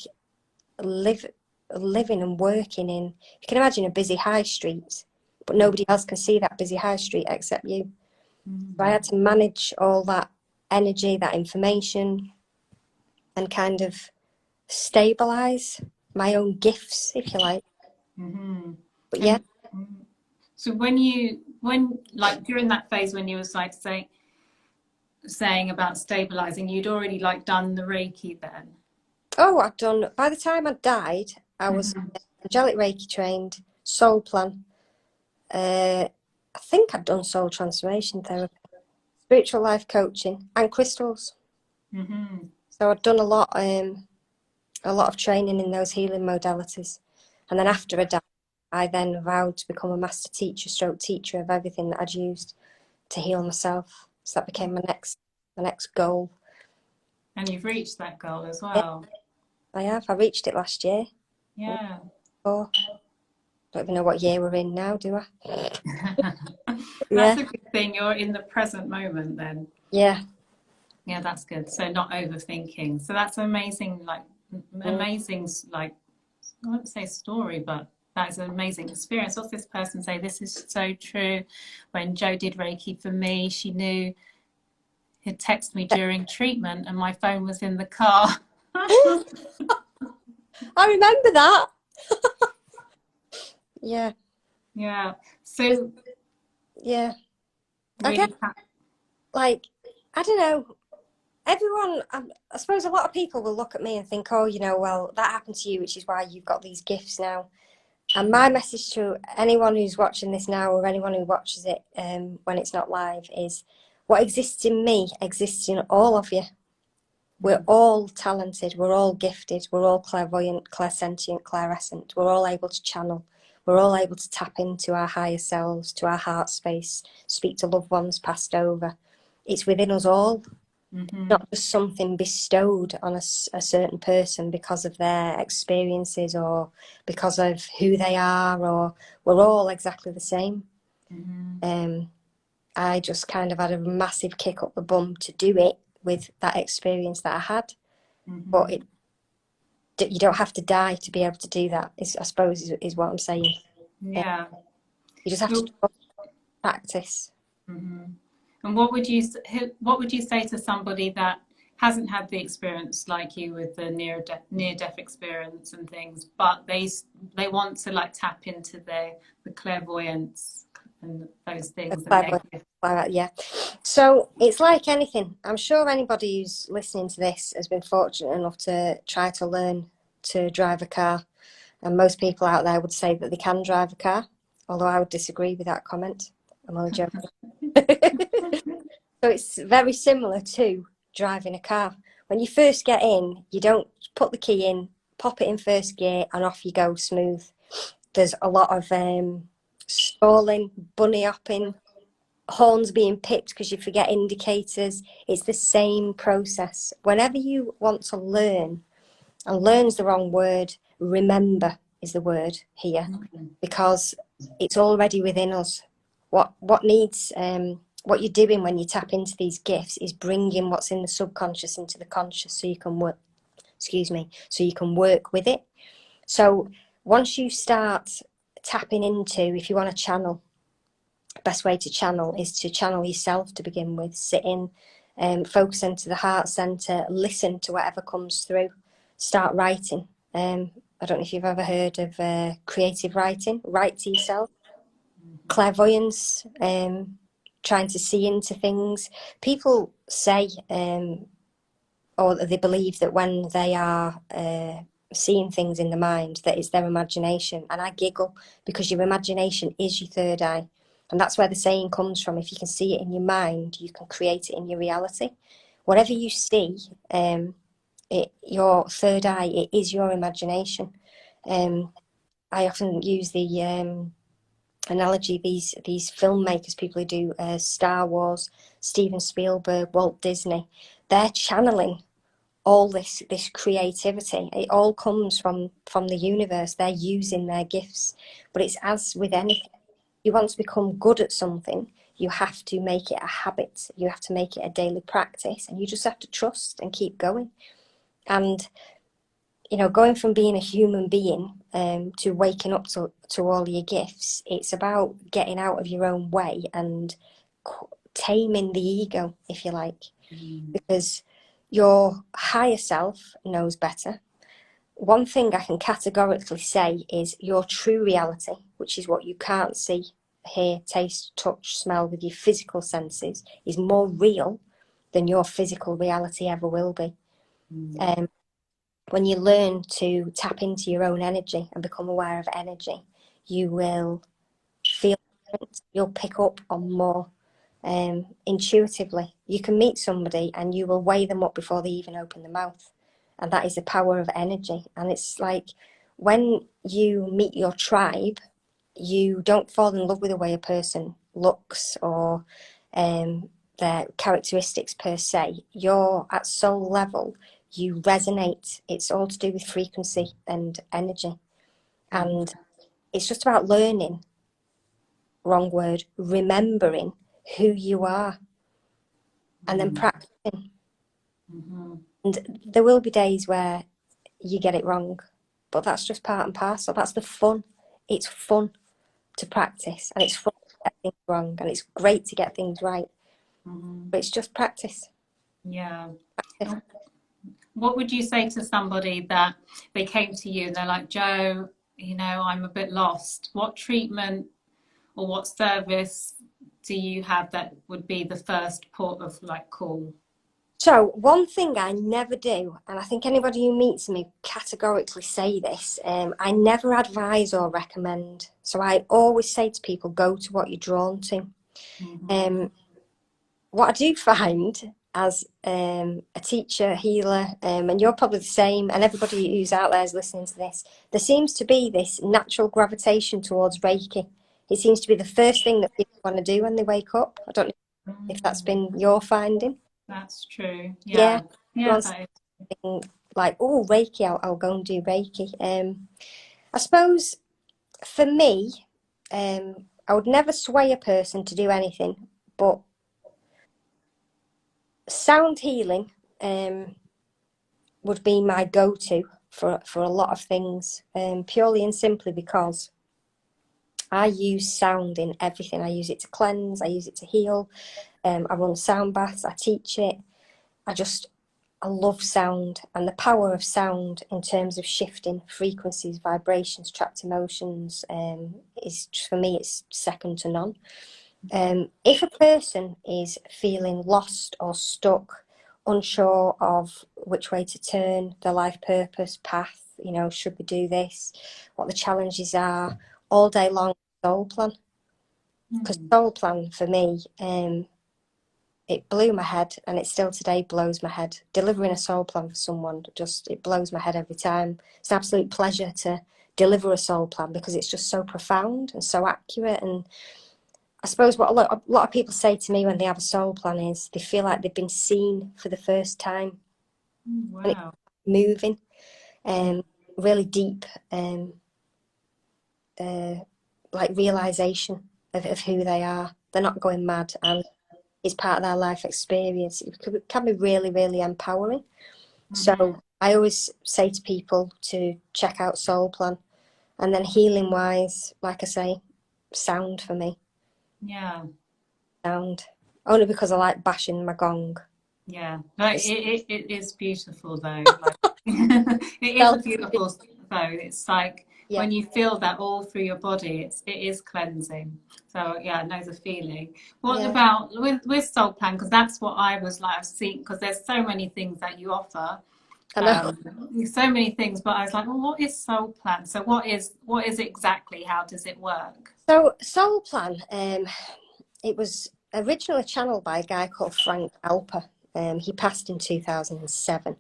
Speaker 2: living and working in, you can imagine a busy high street, but nobody else can see that busy high street except you. So I had to manage all that energy, that information, and kind of stabilize my own gifts, if you like. But yeah.
Speaker 1: So when like during that phase when you was like saying about stabilizing, you'd already like done the Reiki then?
Speaker 2: Oh, I'd done, by the time I died, I was angelic Reiki trained, soul plan. I think I'd done soul transformation therapy, spiritual life coaching, and crystals. So I'd done a lot of training in those healing modalities. And then after I died, I then vowed to become a master teacher, stroke teacher of everything that I'd used to heal myself. So that became my next goal.
Speaker 1: And you've reached that goal as well.
Speaker 2: Yeah, I have. I reached it last year.
Speaker 1: Yeah.
Speaker 2: Oh, don't even know what year we're in now, do I?
Speaker 1: That's a good thing. You're in the present moment then.
Speaker 2: Yeah.
Speaker 1: Yeah, that's good. So not overthinking. So that's amazing, like amazing, like I wouldn't say story, but that is an amazing experience. What's this person say? This is so true. When Jo did Reiki for me, she knew he'd text me during treatment and my phone was in the car.
Speaker 2: I remember that. Yeah.
Speaker 1: Yeah. So
Speaker 2: yeah.
Speaker 1: really
Speaker 2: I get, like, I don't know. Everyone, I suppose a lot of people will look at me and think, oh, you know, well, that happened to you, which is why you've got these gifts now. And my message to anyone who's watching this now, or anyone who watches it when it's not live, is what exists in me exists in all of you. We're all talented, we're all gifted, we're all clairvoyant, clairsentient, clairescent. We're all able to channel. We're all able to tap into our higher selves, to our heart space, speak to loved ones passed over. It's within us all. Not just something bestowed on a certain person because of their experiences or because of who they are, or we're all exactly the same. I just kind of had a massive kick up the bum to do it with that experience that I had. But you don't have to die to be able to do that, I suppose is what I'm saying.
Speaker 1: Yeah.
Speaker 2: You just have to practice.
Speaker 1: And what would you say to somebody that hasn't had the experience like you with the near death experience and things, but they want to like tap into the clairvoyance and those things?
Speaker 2: Yeah. So it's like anything. I'm sure anybody who's listening to this has been fortunate enough to try to learn to drive a car. And most people out there would say that they can drive a car, although I would disagree with that comment. I'm only joking. So it's very similar to driving a car. when you first get in, you don't put the key in, pop it in first gear, and off you go smooth. There's a lot of stalling, bunny hopping, horns being pipped because you forget indicators. It's the same process. Whenever you want to learn, and learn's the wrong word, remember is the word here, because it's already within us. What needs what you're doing when you tap into these gifts is bringing what's in the subconscious into the conscious, so you can work, so you can work with it. So once you start tapping into, if you want to channel, best way to channel is to channel yourself to begin with. Sit in, focus into the heart center, listen to whatever comes through, start writing. I don't know if you've ever heard of creative writing. Write to yourself. Clairvoyance, trying to see into things. People say, or they believe that when they are seeing things in the mind, that it's their imagination. And I giggle, because your imagination is your third eye. And that's where the saying comes from. If you can see it in your mind, you can create it in your reality. Whatever you see, your third eye, it is your imagination. I often use the analogy, these filmmakers, people who do Star Wars, Steven Spielberg, Walt Disney, they're channeling all this creativity. It all comes from the universe. They're using their gifts. But it's as with anything. You want to become good at something, you have to make it a habit. You have to make it a daily practice, and you just have to trust and keep going. And going from being a human being to waking up to all your gifts, it's about getting out of your own way and taming the ego, if you like, because your higher self knows better. One thing I can categorically say is your true reality, which is what you can't see, hear, taste, touch, smell with your physical senses, is more real than your physical reality ever will be. When you learn to tap into your own energy and become aware of energy, you will feel different. You'll pick up on more intuitively. You can meet somebody and you will weigh them up before they even open their mouth. And that is the power of energy. And it's like when you meet your tribe, you don't fall in love with the way a person looks or their characteristics per se. You're at soul level, you resonate. It's all to do with frequency and energy. And it's just about learning, wrong word, remembering who you are, and then practicing. And there will be days where you get it wrong, but that's just part and parcel. That's the fun. It's fun to practice, and it's fun to get things wrong, and it's great to get things right. But it's just practice.
Speaker 1: Yeah.
Speaker 2: Practice.
Speaker 1: What would you say to somebody that they came to you and they're like, Jo, I'm a bit lost. What treatment or what service do you have that would be the first port of call?
Speaker 2: So one thing I never do, and I think anybody who meets me categorically say this, I never advise or recommend. So I always say to people, go to what you're drawn to. What I do find as a teacher, healer, and you're probably the same, and everybody who's out there is listening to this, there seems to be this natural gravitation towards Reiki. It seems to be the first thing that people want to do when they wake up. I don't know if that's been your finding.
Speaker 1: That's true.
Speaker 2: Yeah.
Speaker 1: Yeah, that is.
Speaker 2: Something like, oh, Reiki, I'll go and do Reiki. I suppose for me, I would never sway a person to do anything, but sound healing would be my go-to for a lot of things, purely and simply because I use sound in everything. I use it to cleanse, I use it to heal, I run sound baths, I teach it. I love sound, and the power of sound in terms of shifting frequencies, vibrations, trapped emotions, is, for me, it's second to none. If a person is feeling lost or stuck, unsure of which way to turn, their life purpose, path, should we do this, what the challenges are, all day long, soul plan. Because soul plan for me, it blew my head, and it still today blows my head. Delivering a soul plan for someone, just, it blows my head every time. It's an absolute pleasure to deliver a soul plan because it's just so profound and so accurate. And I suppose what a lot of people say to me when they have a soul plan is they feel like they've been seen for the first time. And it's
Speaker 1: Wow.
Speaker 2: moving, really deep, like realization of who they are. They're not going mad, and it's part of their life experience. It can be really, really empowering. So I always say to people to check out Soul Plan. And then healing wise, like I say, sound for me.
Speaker 1: Yeah.
Speaker 2: Sound. Only because I like bashing my gong.
Speaker 1: Yeah. No, it is beautiful though. Like it is a beautiful though. It's like
Speaker 2: Yeah.
Speaker 1: when you feel that all through your body, it is cleansing. So yeah, I know the feeling. What
Speaker 2: Yeah.
Speaker 1: about with Soul Plan? Because that's what I was like. I've seen because there's so many things that you offer.
Speaker 2: I know.
Speaker 1: So many things, but I was like, well, what is Soul Plan? So what is it exactly? How does it work?
Speaker 2: So Soul Plan, it was originally channeled by a guy called Frank Alper. He passed in 2007,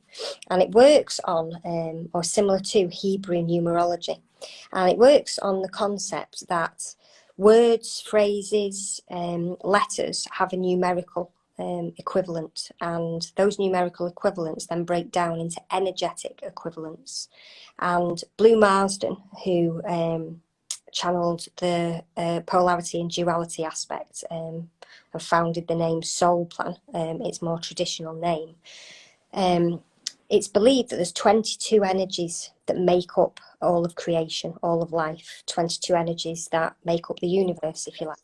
Speaker 2: and it works on, or similar to Hebrew numerology, and it works on the concept that words, phrases, letters have a numerical equivalent, and those numerical equivalents then break down into energetic equivalents. And Blue Marsden, who channeled the polarity and duality aspect, and founded the name Soul Plan, its more traditional name. It's believed that there's 22 energies that make up all of creation, all of life, 22 energies that make up the universe, if you like.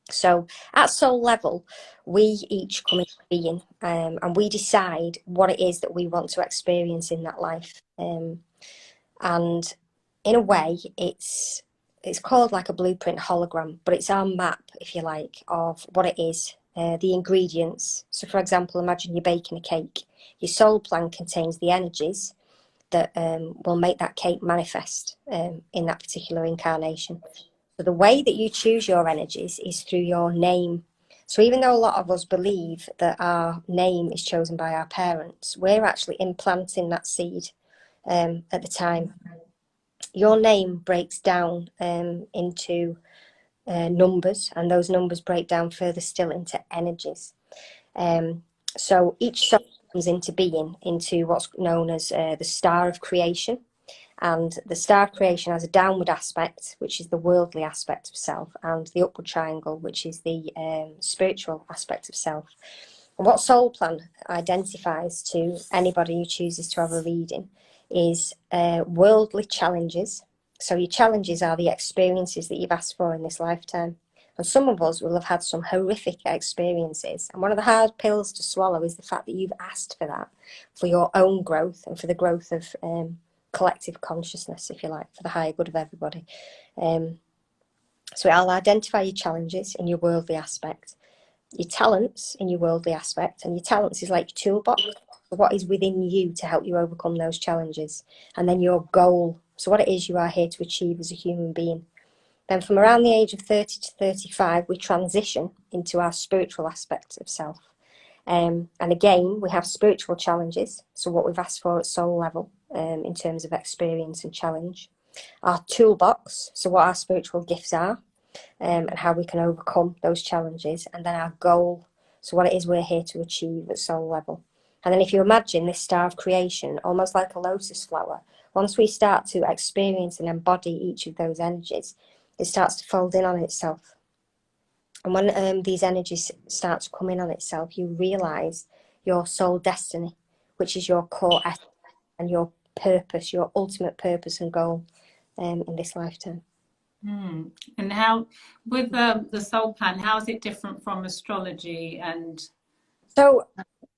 Speaker 2: So at soul level, we each come into being, and we decide what it is that we want to experience in that life. And in a way, it's called like a blueprint hologram, but it's our map, if you like, of what it is, the ingredients. So for example, imagine you're baking a cake. Your soul plan contains the energies that will make that cake manifest in that particular incarnation. So the way that you choose your energies is through your name. So even though a lot of us believe that our name is chosen by our parents, we're actually implanting that seed at the time. Your name breaks down into numbers, and those numbers break down further still into energies. So each soul comes into being into what's known as the star of creation. And the star of creation has a downward aspect, which is the worldly aspect of self, and the upward triangle, which is the spiritual aspect of self. And what Soul Plan identifies to anybody who chooses to have a reading is worldly challenges. So your challenges are the experiences that you've asked for in this lifetime. And some of us will have had some horrific experiences. And one of the hard pills to swallow is the fact that you've asked for that, for your own growth and for the growth of collective consciousness, if you like, for the higher good of everybody. So I'll identify your challenges in your worldly aspect, your talents in your worldly aspect, and your talents is like your toolbox, what is within you to help you overcome those challenges, and then your goal, so what it is you are here to achieve as a human being. Then from around the age of 30 to 35, we transition into our spiritual aspect of self. And again, we have spiritual challenges, so what we've asked for at soul level in terms of experience and challenge. Our toolbox, so what our spiritual gifts are, and how we can overcome those challenges. And then our goal, so what it is we're here to achieve at soul level. And then if you imagine this star of creation, almost like a lotus flower, once we start to experience and embody each of those energies, it starts to fold in on itself. And when these energies start to come in on itself, you realise your soul destiny, which is your core essence and your purpose, your ultimate purpose and goal in this lifetime.
Speaker 1: And how, with the Soul Plan, how is it different from astrology? And
Speaker 2: So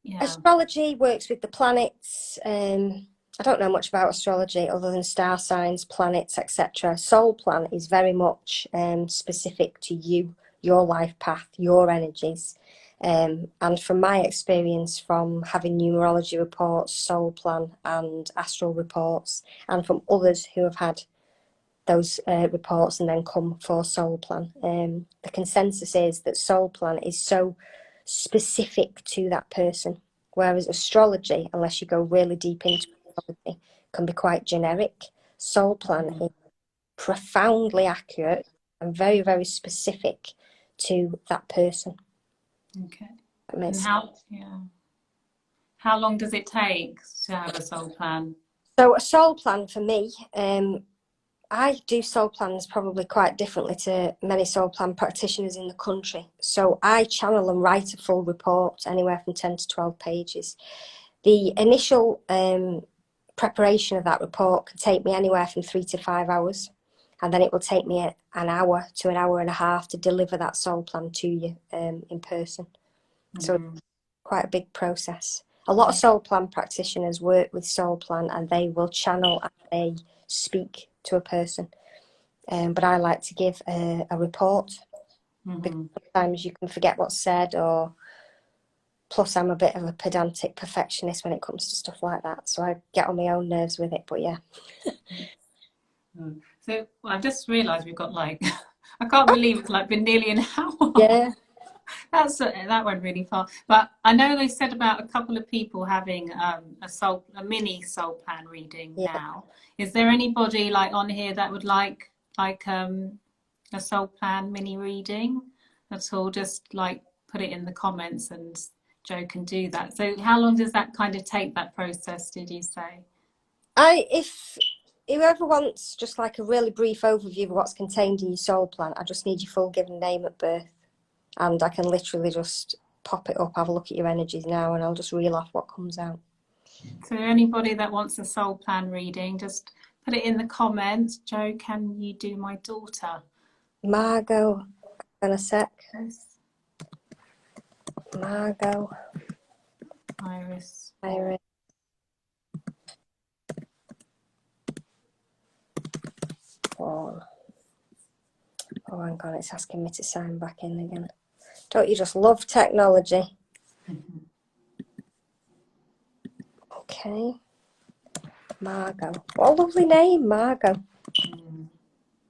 Speaker 1: yeah,
Speaker 2: astrology works with the planets. I don't know much about astrology other than star signs, planets, etc. Soul Plan is very much specific to you, your life path, your energies. And from my experience from having numerology reports, Soul Plan and astral reports, and from others who have had those reports and then come for Soul Plan, the consensus is that Soul Plan is so specific to that person. Whereas astrology, unless you go really deep into astrology, can be quite generic. Soul plan is profoundly accurate and very, very specific to that person.
Speaker 1: Okay.
Speaker 2: That
Speaker 1: And
Speaker 2: makes
Speaker 1: how long does it take to have a soul plan?
Speaker 2: So a soul plan for me, I do soul plans probably quite differently to many soul plan practitioners in the country. So I channel and write a full report, anywhere from 10 to 12 pages. The initial preparation of that report can take me anywhere from 3 to 5 hours. And then it will take me an hour to an hour and a half to deliver that soul plan to you in person. So it's quite a big process. A lot of soul plan practitioners work with soul plan and they will channel and they speak to a person. But I like to give a report. Because sometimes you can forget what's said, or plus I'm a bit of a pedantic perfectionist when it comes to stuff like that. So I get on my own nerves with it, but yeah.
Speaker 1: So I've just realised we've got like, I can't believe it's like been nearly an hour.
Speaker 2: Yeah.
Speaker 1: That went really far. But I know they said about a couple of people having a mini soul plan reading now. Is there anybody like on here that would like a soul plan mini reading at all? Just like put it in the comments and Jo can do that. So how long does that kind of take, that process, did you say?
Speaker 2: If whoever wants just like a really brief overview of what's contained in your soul plan, I just need your full given name at birth. And I can literally just pop it up, have a look at your energies now, and I'll just reel off what comes out.
Speaker 1: So anybody that wants a soul plan reading, just put it in the comments. Jo, can you do my daughter?
Speaker 2: Margot, in a sec.
Speaker 1: Yes.
Speaker 2: Margot.
Speaker 1: Iris.
Speaker 2: Oh, hang on, it's asking me to sign back in again. Don't you just love technology? Okay. Margot. What a lovely name, Margot.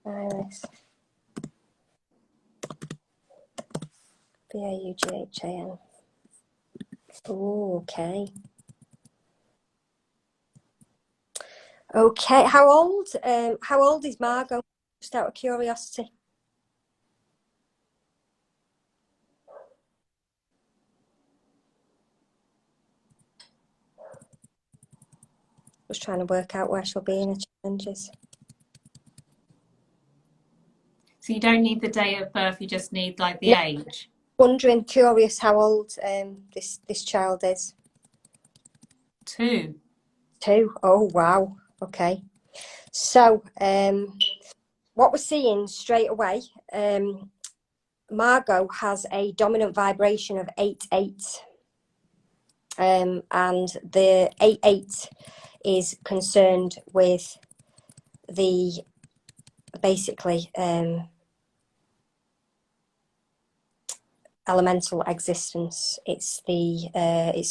Speaker 2: Iris. Baughan. Oh, okay. Okay. How old is Margot? Just out of curiosity. Just trying to work out where she'll be in her challenges.
Speaker 1: So you don't need the date of birth, you just need like the age.
Speaker 2: Wondering, curious how old this child is.
Speaker 1: 2.
Speaker 2: 2. Oh wow. Okay. So what we're seeing straight away, Margot has a dominant vibration of 8-8. And the 8-8 is concerned with the basically elemental existence. It's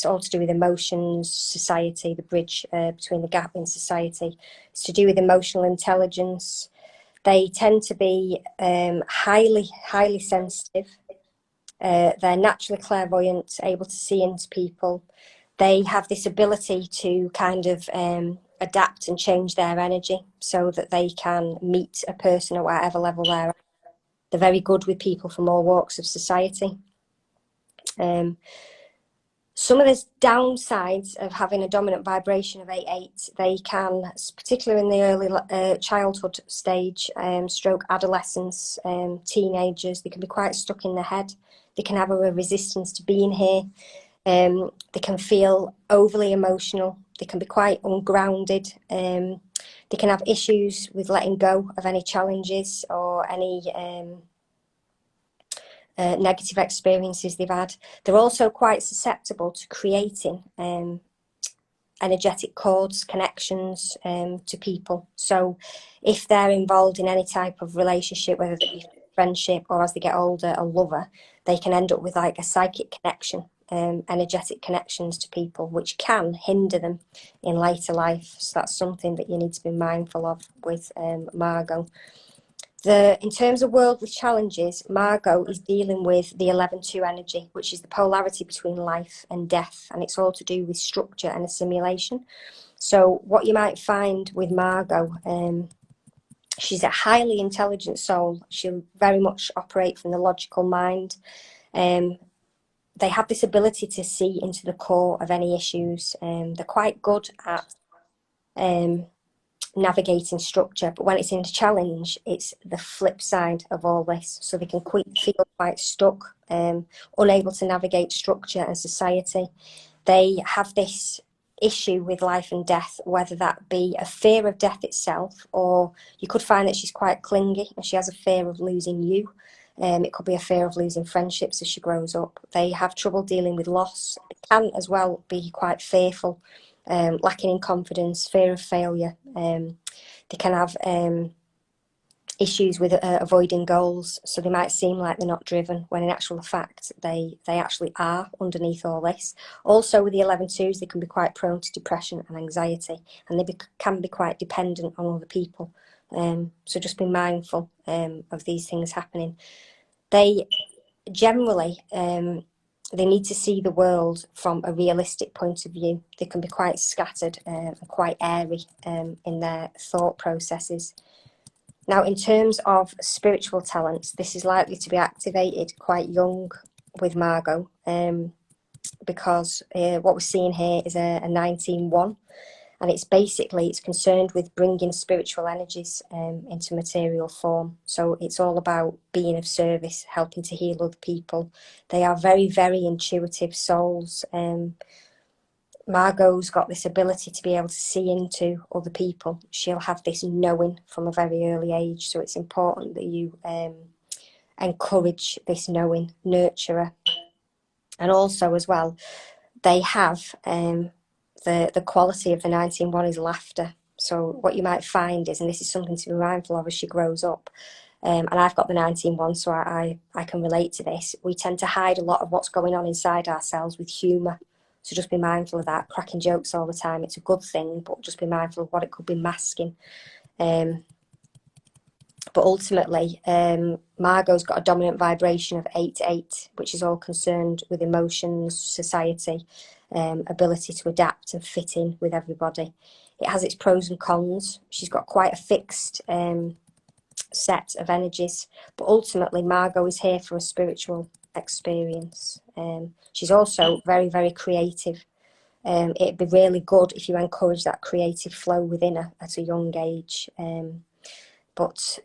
Speaker 2: all to do with emotions, society, the bridge between the gap in society. It's to do with emotional intelligence. They tend to be highly sensitive. They're naturally clairvoyant, able to see into people. They have this ability to kind of adapt and change their energy so that they can meet a person at whatever level they're at. They're very good with people from all walks of society. Some of the downsides of having a dominant vibration of 8-8, they can, particularly in the early childhood stage, stroke adolescence, teenagers, they can be quite stuck in their head. They can have a resistance to being here. They can feel overly emotional. They can be quite ungrounded. They can have issues with letting go of any challenges or any negative experiences they've had. They're also quite susceptible to creating energetic cords, connections to people. So if they're involved in any type of relationship, whether it be friendship or as they get older, a lover, they can end up with like a psychic connection, energetic connections to people, which can hinder them in later life. So that's something that you need to be mindful of with Margot. In terms of worldly challenges, Margot is dealing with the 11-2 energy, which is the polarity between life and death, and it's all to do with structure and assimilation. So what you might find with Margot, she's a highly intelligent soul. She'll very much operate from the logical mind. They have this ability to see into the core of any issues. They're quite good at navigating structure, but when it's in a challenge, it's the flip side of all this. So they can feel quite stuck, unable to navigate structure and society. They have this issue with life and death, whether that be a fear of death itself, or you could find that she's quite clingy and she has a fear of losing you. It could be a fear of losing friendships as she grows up. They have trouble dealing with loss. They can as well be quite fearful, lacking in confidence, fear of failure. They can have issues with avoiding goals, so they might seem like they're not driven, when in actual fact they actually are underneath all this. Also with the 11-2s, they can be quite prone to depression and anxiety, and they can be quite dependent on other people. So just be mindful of these things happening. They generally they need to see the world from a realistic point of view. They can be quite scattered and quite airy in their thought processes. Now, in terms of spiritual talents, this is likely to be activated quite young with Margot, because what we're seeing here is a 19-1, and it's concerned with bringing spiritual energies into material form. So it's all about being of service, helping to heal other people. They are very, very intuitive souls. Margot's got this ability to be able to see into other people. She'll have this knowing from a very early age. So it's important that you encourage this knowing, nurture her. And also as well, they have the quality of the 19-1 is laughter. So what you might find is, and this is something to be mindful of as she grows up, and I've got the 19-1, so I can relate to this, we tend to hide a lot of what's going on inside ourselves with humour. So just be mindful of that. Cracking jokes all the time, it's a good thing, but just be mindful of what it could be masking. But ultimately, Margot's got a dominant vibration of 8-8, which is all concerned with emotions, society, ability to adapt and fit in with everybody. It has its pros and cons. She's got quite a fixed set of energies, but ultimately Margot is here for a spiritual experience. She's also very, very creative. It'd be really good if you encourage that creative flow within her at a young age. But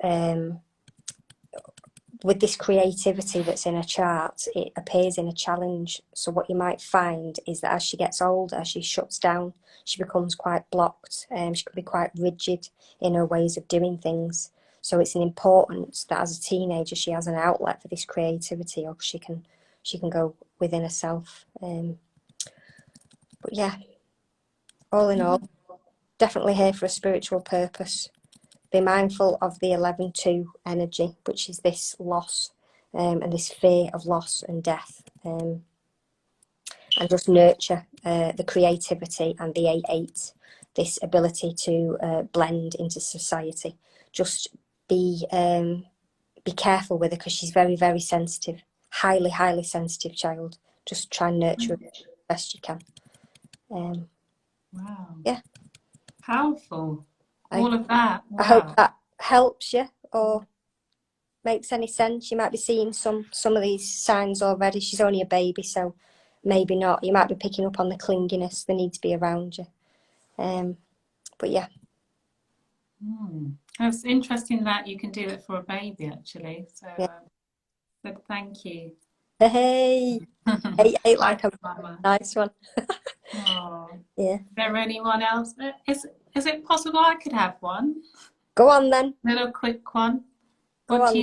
Speaker 2: with this creativity that's in a chart, it appears in a challenge. So what you might find is that as she gets older, she shuts down, she becomes quite blocked, she could be quite rigid in her ways of doing things. So it's an importance that as a teenager she has an outlet for this creativity, or she can go within herself. But yeah, all in all, definitely here for a spiritual purpose. Be mindful of the 11-2 energy, which is this loss and this fear of loss and death. And just nurture the creativity and the 8-8, this ability to blend into society. Just be careful with her, because she's very, very sensitive, highly, highly sensitive child. Just try and nurture her as best you can.
Speaker 1: Wow.
Speaker 2: Yeah.
Speaker 1: Powerful. All of that. Wow.
Speaker 2: I hope that helps you or makes any sense. You might be seeing some of these signs already. She's only a baby, so maybe not. You might be picking up on the clinginess, the need to be around you. But yeah.
Speaker 1: It's interesting that you can do it for a baby, actually. So,
Speaker 2: yeah.
Speaker 1: Thank you.
Speaker 2: Hey, 8-8 like a
Speaker 1: Mama.
Speaker 2: nice one.
Speaker 1: Oh.
Speaker 2: Yeah.
Speaker 1: Is there anyone else? Is it possible I could have one?
Speaker 2: Go on then.
Speaker 1: Little quick one.
Speaker 2: Go
Speaker 1: What
Speaker 2: on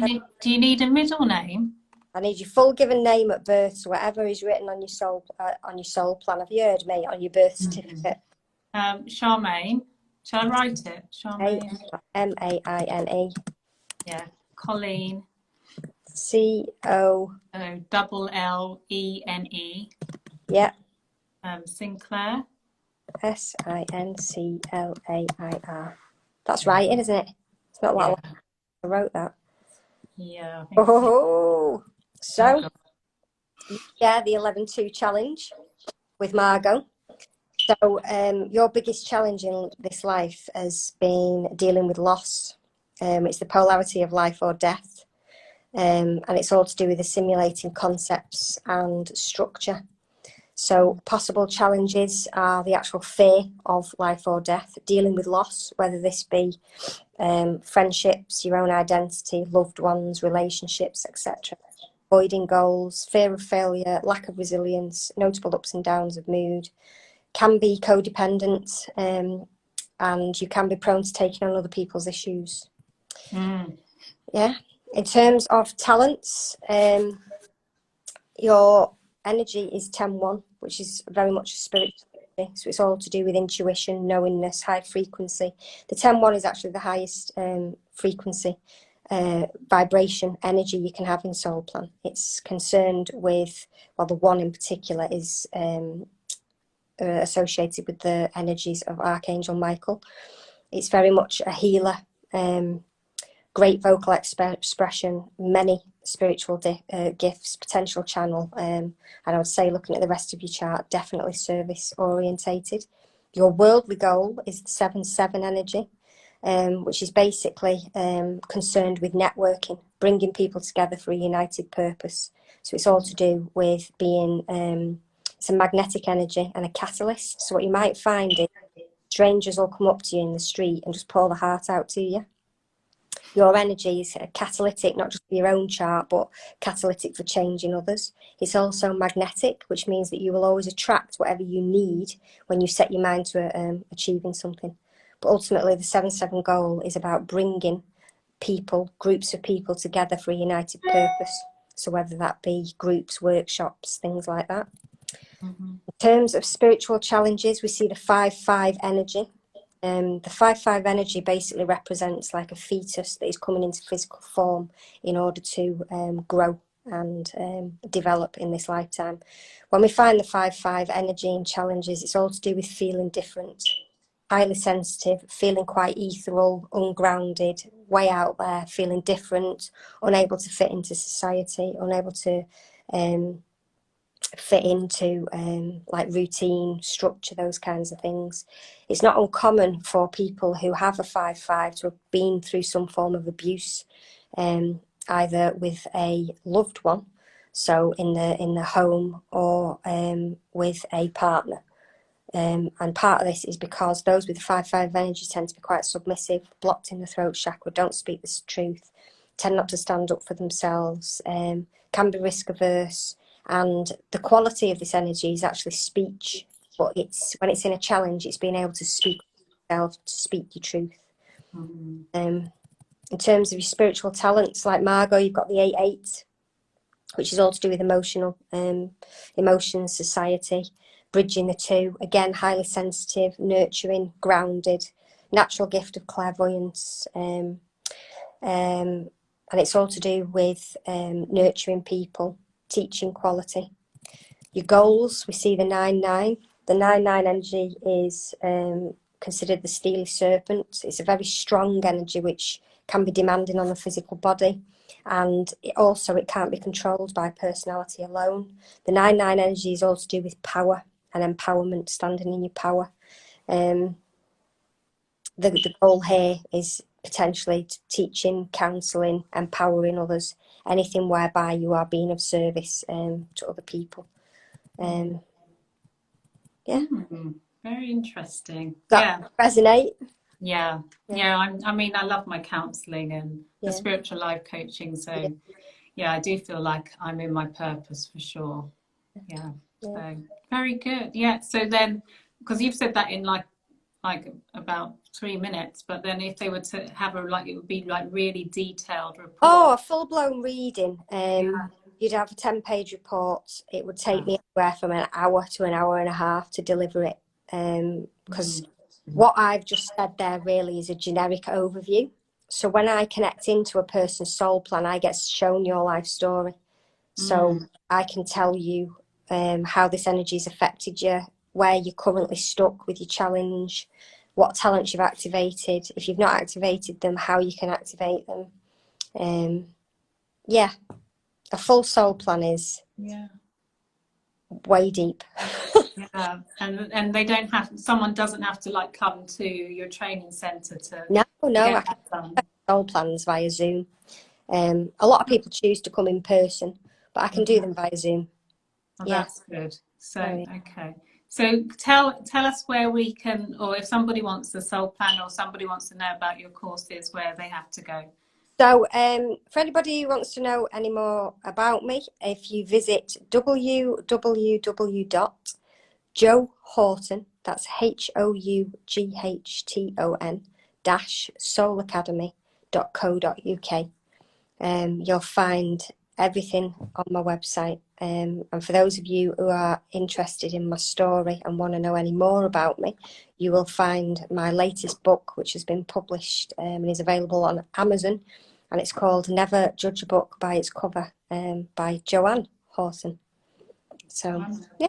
Speaker 1: do you need a middle name?
Speaker 2: I need your full given name at birth, so whatever is written on your soul plan. Have you heard me? On your birth certificate.
Speaker 1: Charmaine. Shall I write it? Charmaine.
Speaker 2: Maine.
Speaker 1: Yeah. Colleen. COLLENE.
Speaker 2: Yeah.
Speaker 1: Sinclair.
Speaker 2: SINCLAIR. That's writing, isn't it? It's not like I wrote that.
Speaker 1: Yeah, I think so.
Speaker 2: Oh,
Speaker 1: Oh,
Speaker 2: so
Speaker 1: God.
Speaker 2: yeah, the 11-2 challenge with Margot. So your biggest challenge in this life has been dealing with loss. It's the polarity of life or death. And it's all to do with assimilating concepts and structure. So possible challenges are the actual fear of life or death, dealing with loss, whether this be friendships, your own identity, loved ones, relationships, etc. Avoiding goals, fear of failure, lack of resilience, notable ups and downs of mood, can be codependent, and you can be prone to taking on other people's issues. Yeah. In terms of talents, your energy is 10-1, which is very much a spiritual energy. So it's all to do with intuition, knowingness, high frequency. The 10-1 is actually the highest frequency vibration energy you can have in soul plan. It's concerned with, well, the one in particular is associated with the energies of Archangel Michael. It's very much a healer, great vocal expression, many spiritual gifts, potential channel, and I would say, looking at the rest of your chart, definitely service orientated. Your worldly goal is the 7-7 energy, which is basically concerned with networking, bringing people together for a united purpose. So it's all to do with being, it's a magnetic energy and a catalyst. So what you might find is strangers will come up to you in the street and just pour the heart out to you. Your energy is catalytic, not just for your own chart, but catalytic for changing others. It's also magnetic, which means that you will always attract whatever you need when you set your mind to achieving something. But ultimately, the 7-7 goal is about bringing people, groups of people together for a united purpose. So whether that be groups, workshops, things like that. In terms of spiritual challenges, we see the 5-5 energy. The 5-5 energy basically represents like a fetus that is coming into physical form in order to grow and develop in this lifetime. When we find the 5-5 energy in challenges, it's all to do with feeling different, highly sensitive, feeling quite ethereal, ungrounded, way out there, feeling different, unable to fit into society, unable to fit into like routine, structure, those kinds of things. It's not uncommon for people who have a 5-5 to have been through some form of abuse, either with a loved one, so in the home, or with a partner. And part of this is because those with 5-5 energy tend to be quite submissive, blocked in the throat chakra, don't speak the truth, tend not to stand up for themselves, can be risk averse. And the quality of this energy is actually speech, but it's when it's in a challenge, it's being able to speak yourself, to speak your truth. In terms of your spiritual talents, like Margot, you've got the 8-8, which is all to do with emotions, society, bridging the two. Again, highly sensitive, nurturing, grounded, natural gift of clairvoyance, and it's all to do with nurturing people, teaching quality. Your goals, we see the 9-9. The 9-9 energy is considered the steely serpent. It's a very strong energy which can be demanding on the physical body, and it can't be controlled by personality alone. The 9-9 energy is all to do with power and empowerment, standing in your power. The goal here is potentially teaching, counselling, empowering others, anything whereby you are being of service to other people. Yeah.
Speaker 1: Very interesting.
Speaker 2: That resonate?
Speaker 1: Yeah. I mean, I love my counselling and the
Speaker 2: Yeah.
Speaker 1: spiritual life coaching. So, yeah, I do feel like I'm in my purpose for sure. Yeah. So, very good. Yeah. So then, because you've said that in like about 3 minutes, but then if they were to have it would be like really detailed report.
Speaker 2: Oh, a full-blown reading. You'd have a 10-page report. It would take me anywhere from an hour to an hour and a half to deliver it. Because what I've just said there really is a generic overview. So when I connect into a person's soul plan, I get shown your life story. So I can tell you how this energy has affected you, where you're currently stuck with your challenge, what talents you've activated, if you've not activated them, how you can activate them. Yeah, a full soul plan is
Speaker 1: Yeah.
Speaker 2: way deep.
Speaker 1: Yeah, and they don't have, someone doesn't have to like come to your training centre to
Speaker 2: No, I
Speaker 1: get
Speaker 2: can
Speaker 1: that done.
Speaker 2: do soul plans via Zoom. A lot of people choose to come in person, but I can do them via Zoom.
Speaker 1: Well,
Speaker 2: Yeah.
Speaker 1: that's good. So,
Speaker 2: Sorry.
Speaker 1: okay. So tell us where we can, or if somebody wants the soul plan, or somebody wants to know about your courses, where they have to go.
Speaker 2: So, for anybody who wants to know any more about me, if you visit www.johoughton, that's HOUGHTON soulacademy.co.uk. You'll find everything on my website. And for those of you who are interested in my story and want to know any more about me, you will find my latest book, which has been published and is available on Amazon. And it's called Never Judge a Book by Its Cover, by Jo Houghton. So, yeah.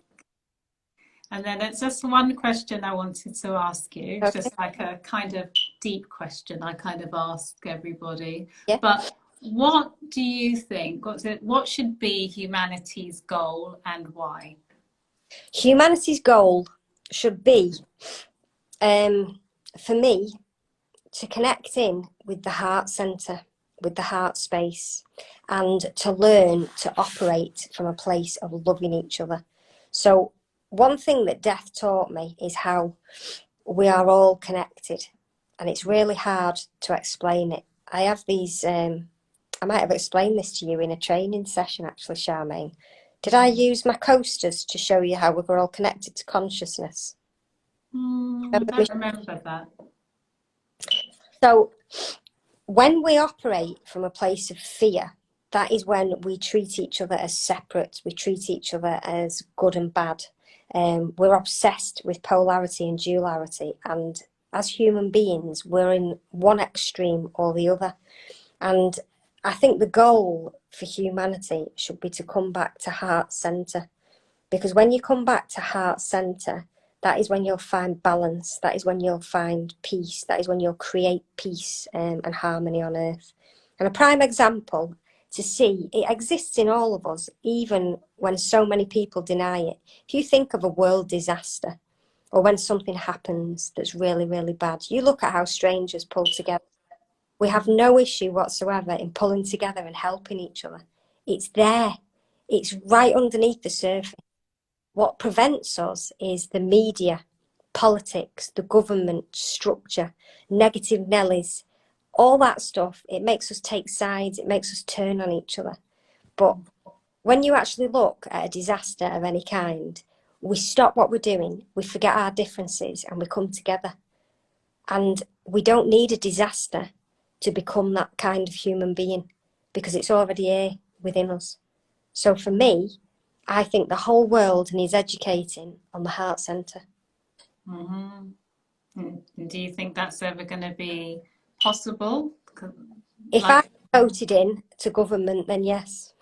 Speaker 1: And then it's just one question I wanted to ask you. It's
Speaker 2: Okay.
Speaker 1: just like a kind of deep question I kind of ask everybody.
Speaker 2: Yeah.
Speaker 1: But what do you think? What should be humanity's goal and why?
Speaker 2: Humanity's goal should be, for me, to connect in with the heart centre, with the heart space, and to learn to operate from a place of loving each other. So one thing that death taught me is how we are all connected, and it's really hard to explain it. I have these, I might have explained this to you in a training session actually, Charmaine. Did I use my coasters to show you how we're all connected to consciousness?
Speaker 1: I don't remember that.
Speaker 2: So when we operate from a place of fear, that is when we treat each other as separate. We treat each other as good and bad. We're obsessed with polarity and duality. And as human beings, we're in one extreme or the other. And I think the goal for humanity should be to come back to heart centre. Because when you come back to heart centre, that is when you'll find balance. That is when you'll find peace. That is when you'll create peace and harmony on earth. And a prime example to see, it exists in all of us, even when so many people deny it. If you think of a world disaster, or when something happens that's really, really bad, you look at how strangers pull together. We have no issue whatsoever in pulling together and helping each other. It's there. It's right underneath the surface. What prevents us is the media, politics, the government structure, negative Nellies, all that stuff. It makes us take sides, it makes us turn on each other. But when you actually look at a disaster of any kind, we stop what we're doing, we forget our differences, and we come together. And we don't need a disaster to become that kind of human being, because it's already here within us. So for me, I think the whole world needs educating on the heart centre.
Speaker 1: Do you think that's ever going to be possible?
Speaker 2: If I voted in to government, then yes.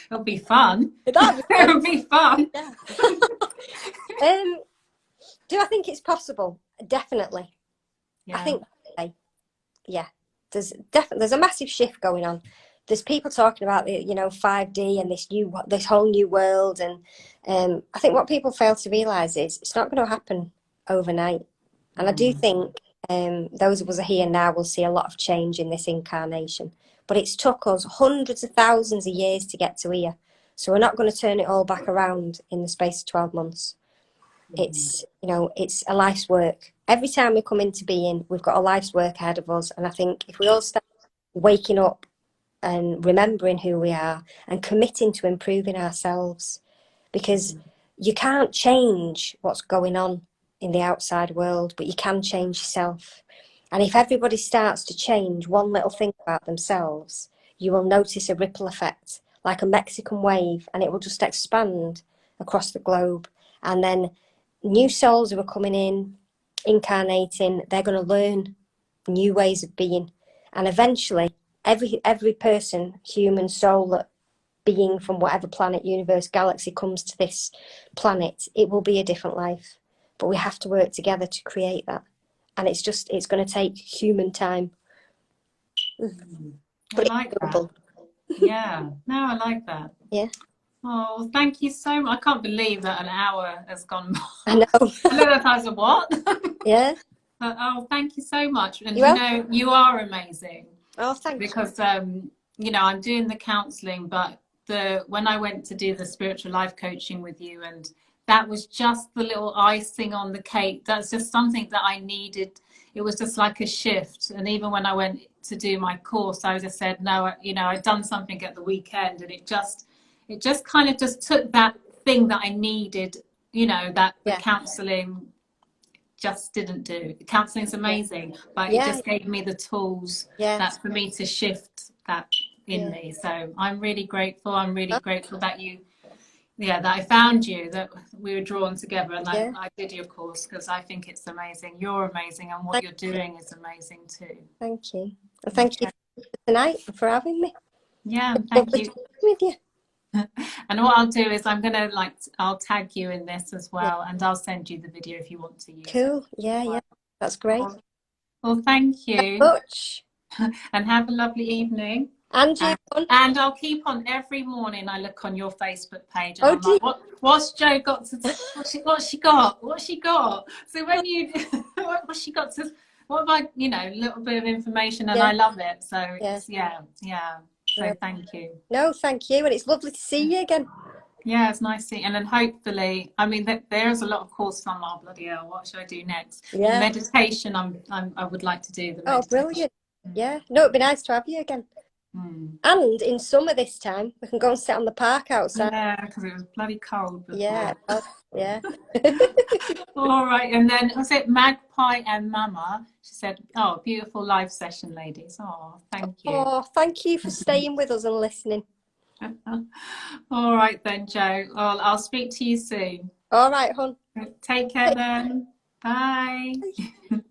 Speaker 1: It'll be fun.
Speaker 2: That'd be
Speaker 1: It'll be fun.
Speaker 2: Yeah. Do I think it's possible? Definitely.
Speaker 1: Yeah.
Speaker 2: I think, yeah. There's a massive shift going on. There's people talking about the 5D and this whole new world, and I think what people fail to realise is it's not going to happen overnight. And I do think those of us here now will see a lot of change in this incarnation. But it's took us hundreds of thousands of years to get to here. So we're not going to turn it all back around in the space of 12 months. It's a life's work. Every time we come into being, we've got a life's work ahead of us. And I think if we all start waking up and remembering who we are and committing to improving ourselves, because you can't change what's going on in the outside world, but you can change yourself. And if everybody starts to change one little thing about themselves, you will notice a ripple effect, like a Mexican wave, and it will just expand across the globe. And then new souls who are coming in, incarnating, they're going to learn new ways of being. And eventually, every person, human soul, being from whatever planet, universe, galaxy comes to this planet, it will be a different life. But we have to work together to create that. And it's going to take human time.
Speaker 1: I
Speaker 2: but it's
Speaker 1: like that.
Speaker 2: doable.
Speaker 1: Yeah. No, I like that.
Speaker 2: Yeah.
Speaker 1: Oh, thank you so much. I can't believe that an hour has gone by.
Speaker 2: I know.
Speaker 1: I know that I was a what?
Speaker 2: Yeah.
Speaker 1: But, oh, thank you so much. And
Speaker 2: You
Speaker 1: you
Speaker 2: well?
Speaker 1: know, you are amazing
Speaker 2: Oh, thank you.
Speaker 1: because you know, I'm doing the counseling, but when I went to do the spiritual life coaching with you, and that was just the little icing on the cake. That's just something that I needed. It was just like a shift. And even when I went to do my course, I just said, no, you know, I'd done something at the weekend, and it just kind of just took that thing that I needed, you know, that the
Speaker 2: Yeah.
Speaker 1: counseling just didn't do. Counseling's
Speaker 2: Yeah.
Speaker 1: amazing, but it
Speaker 2: Yeah.
Speaker 1: just gave me the tools
Speaker 2: Yeah.
Speaker 1: that for me to shift that in
Speaker 2: Yeah.
Speaker 1: me. So I'm really grateful. I'm really
Speaker 2: Oh,
Speaker 1: grateful that that I found you, that we were drawn together, and
Speaker 2: yeah.
Speaker 1: I did your course because I think it's amazing. You're amazing, and what
Speaker 2: Thank
Speaker 1: you're doing is amazing too.
Speaker 2: Thank you. And thank you
Speaker 1: Okay.
Speaker 2: for tonight and for having me.
Speaker 1: Yeah,
Speaker 2: It's
Speaker 1: thank
Speaker 2: lovely
Speaker 1: you.
Speaker 2: talking with you.
Speaker 1: And what I'll do is I'll tag you in this as
Speaker 2: Yeah.
Speaker 1: well, and I'll send you the video if you want to use it.
Speaker 2: Cool. Yeah. Yeah. That's great.
Speaker 1: Well, thank
Speaker 2: Thank
Speaker 1: you.
Speaker 2: you much.
Speaker 1: And have a lovely evening.
Speaker 2: And you.
Speaker 1: And I'll keep on every morning. I look on your Facebook page and
Speaker 2: Oh,
Speaker 1: I'm
Speaker 2: dear.
Speaker 1: like, what's Jo got to? What's she got? What's she got? So when you, what's she got to? What have I? You know, a little bit of information, and
Speaker 2: Yeah.
Speaker 1: I love it. So
Speaker 2: Yeah.
Speaker 1: it's yeah. So thank you.
Speaker 2: No, thank you. And it's lovely to see you again.
Speaker 1: Yeah, it's nice seeing, and then hopefully, I mean, there's a lot of courses on. Oh, bloody hell, what should I do next? The
Speaker 2: Yeah.
Speaker 1: meditation, I would like to do the
Speaker 2: Oh,
Speaker 1: meditation.
Speaker 2: brilliant. Yeah. No, it'd be nice to have you again.
Speaker 1: Mm.
Speaker 2: And in summer this time, we can go and sit on the park outside.
Speaker 1: Yeah, because it was bloody cold before.
Speaker 2: Yeah. Oh, yeah.
Speaker 1: All right, and then was it Magpie and Mama? She said, "Oh, beautiful live session, ladies. Oh, thank you."
Speaker 2: Oh, thank you for staying with us and listening.
Speaker 1: All right then, Jo. Well, I'll speak to you soon.
Speaker 2: All right, hon.
Speaker 1: Take care then. Bye.
Speaker 2: Bye.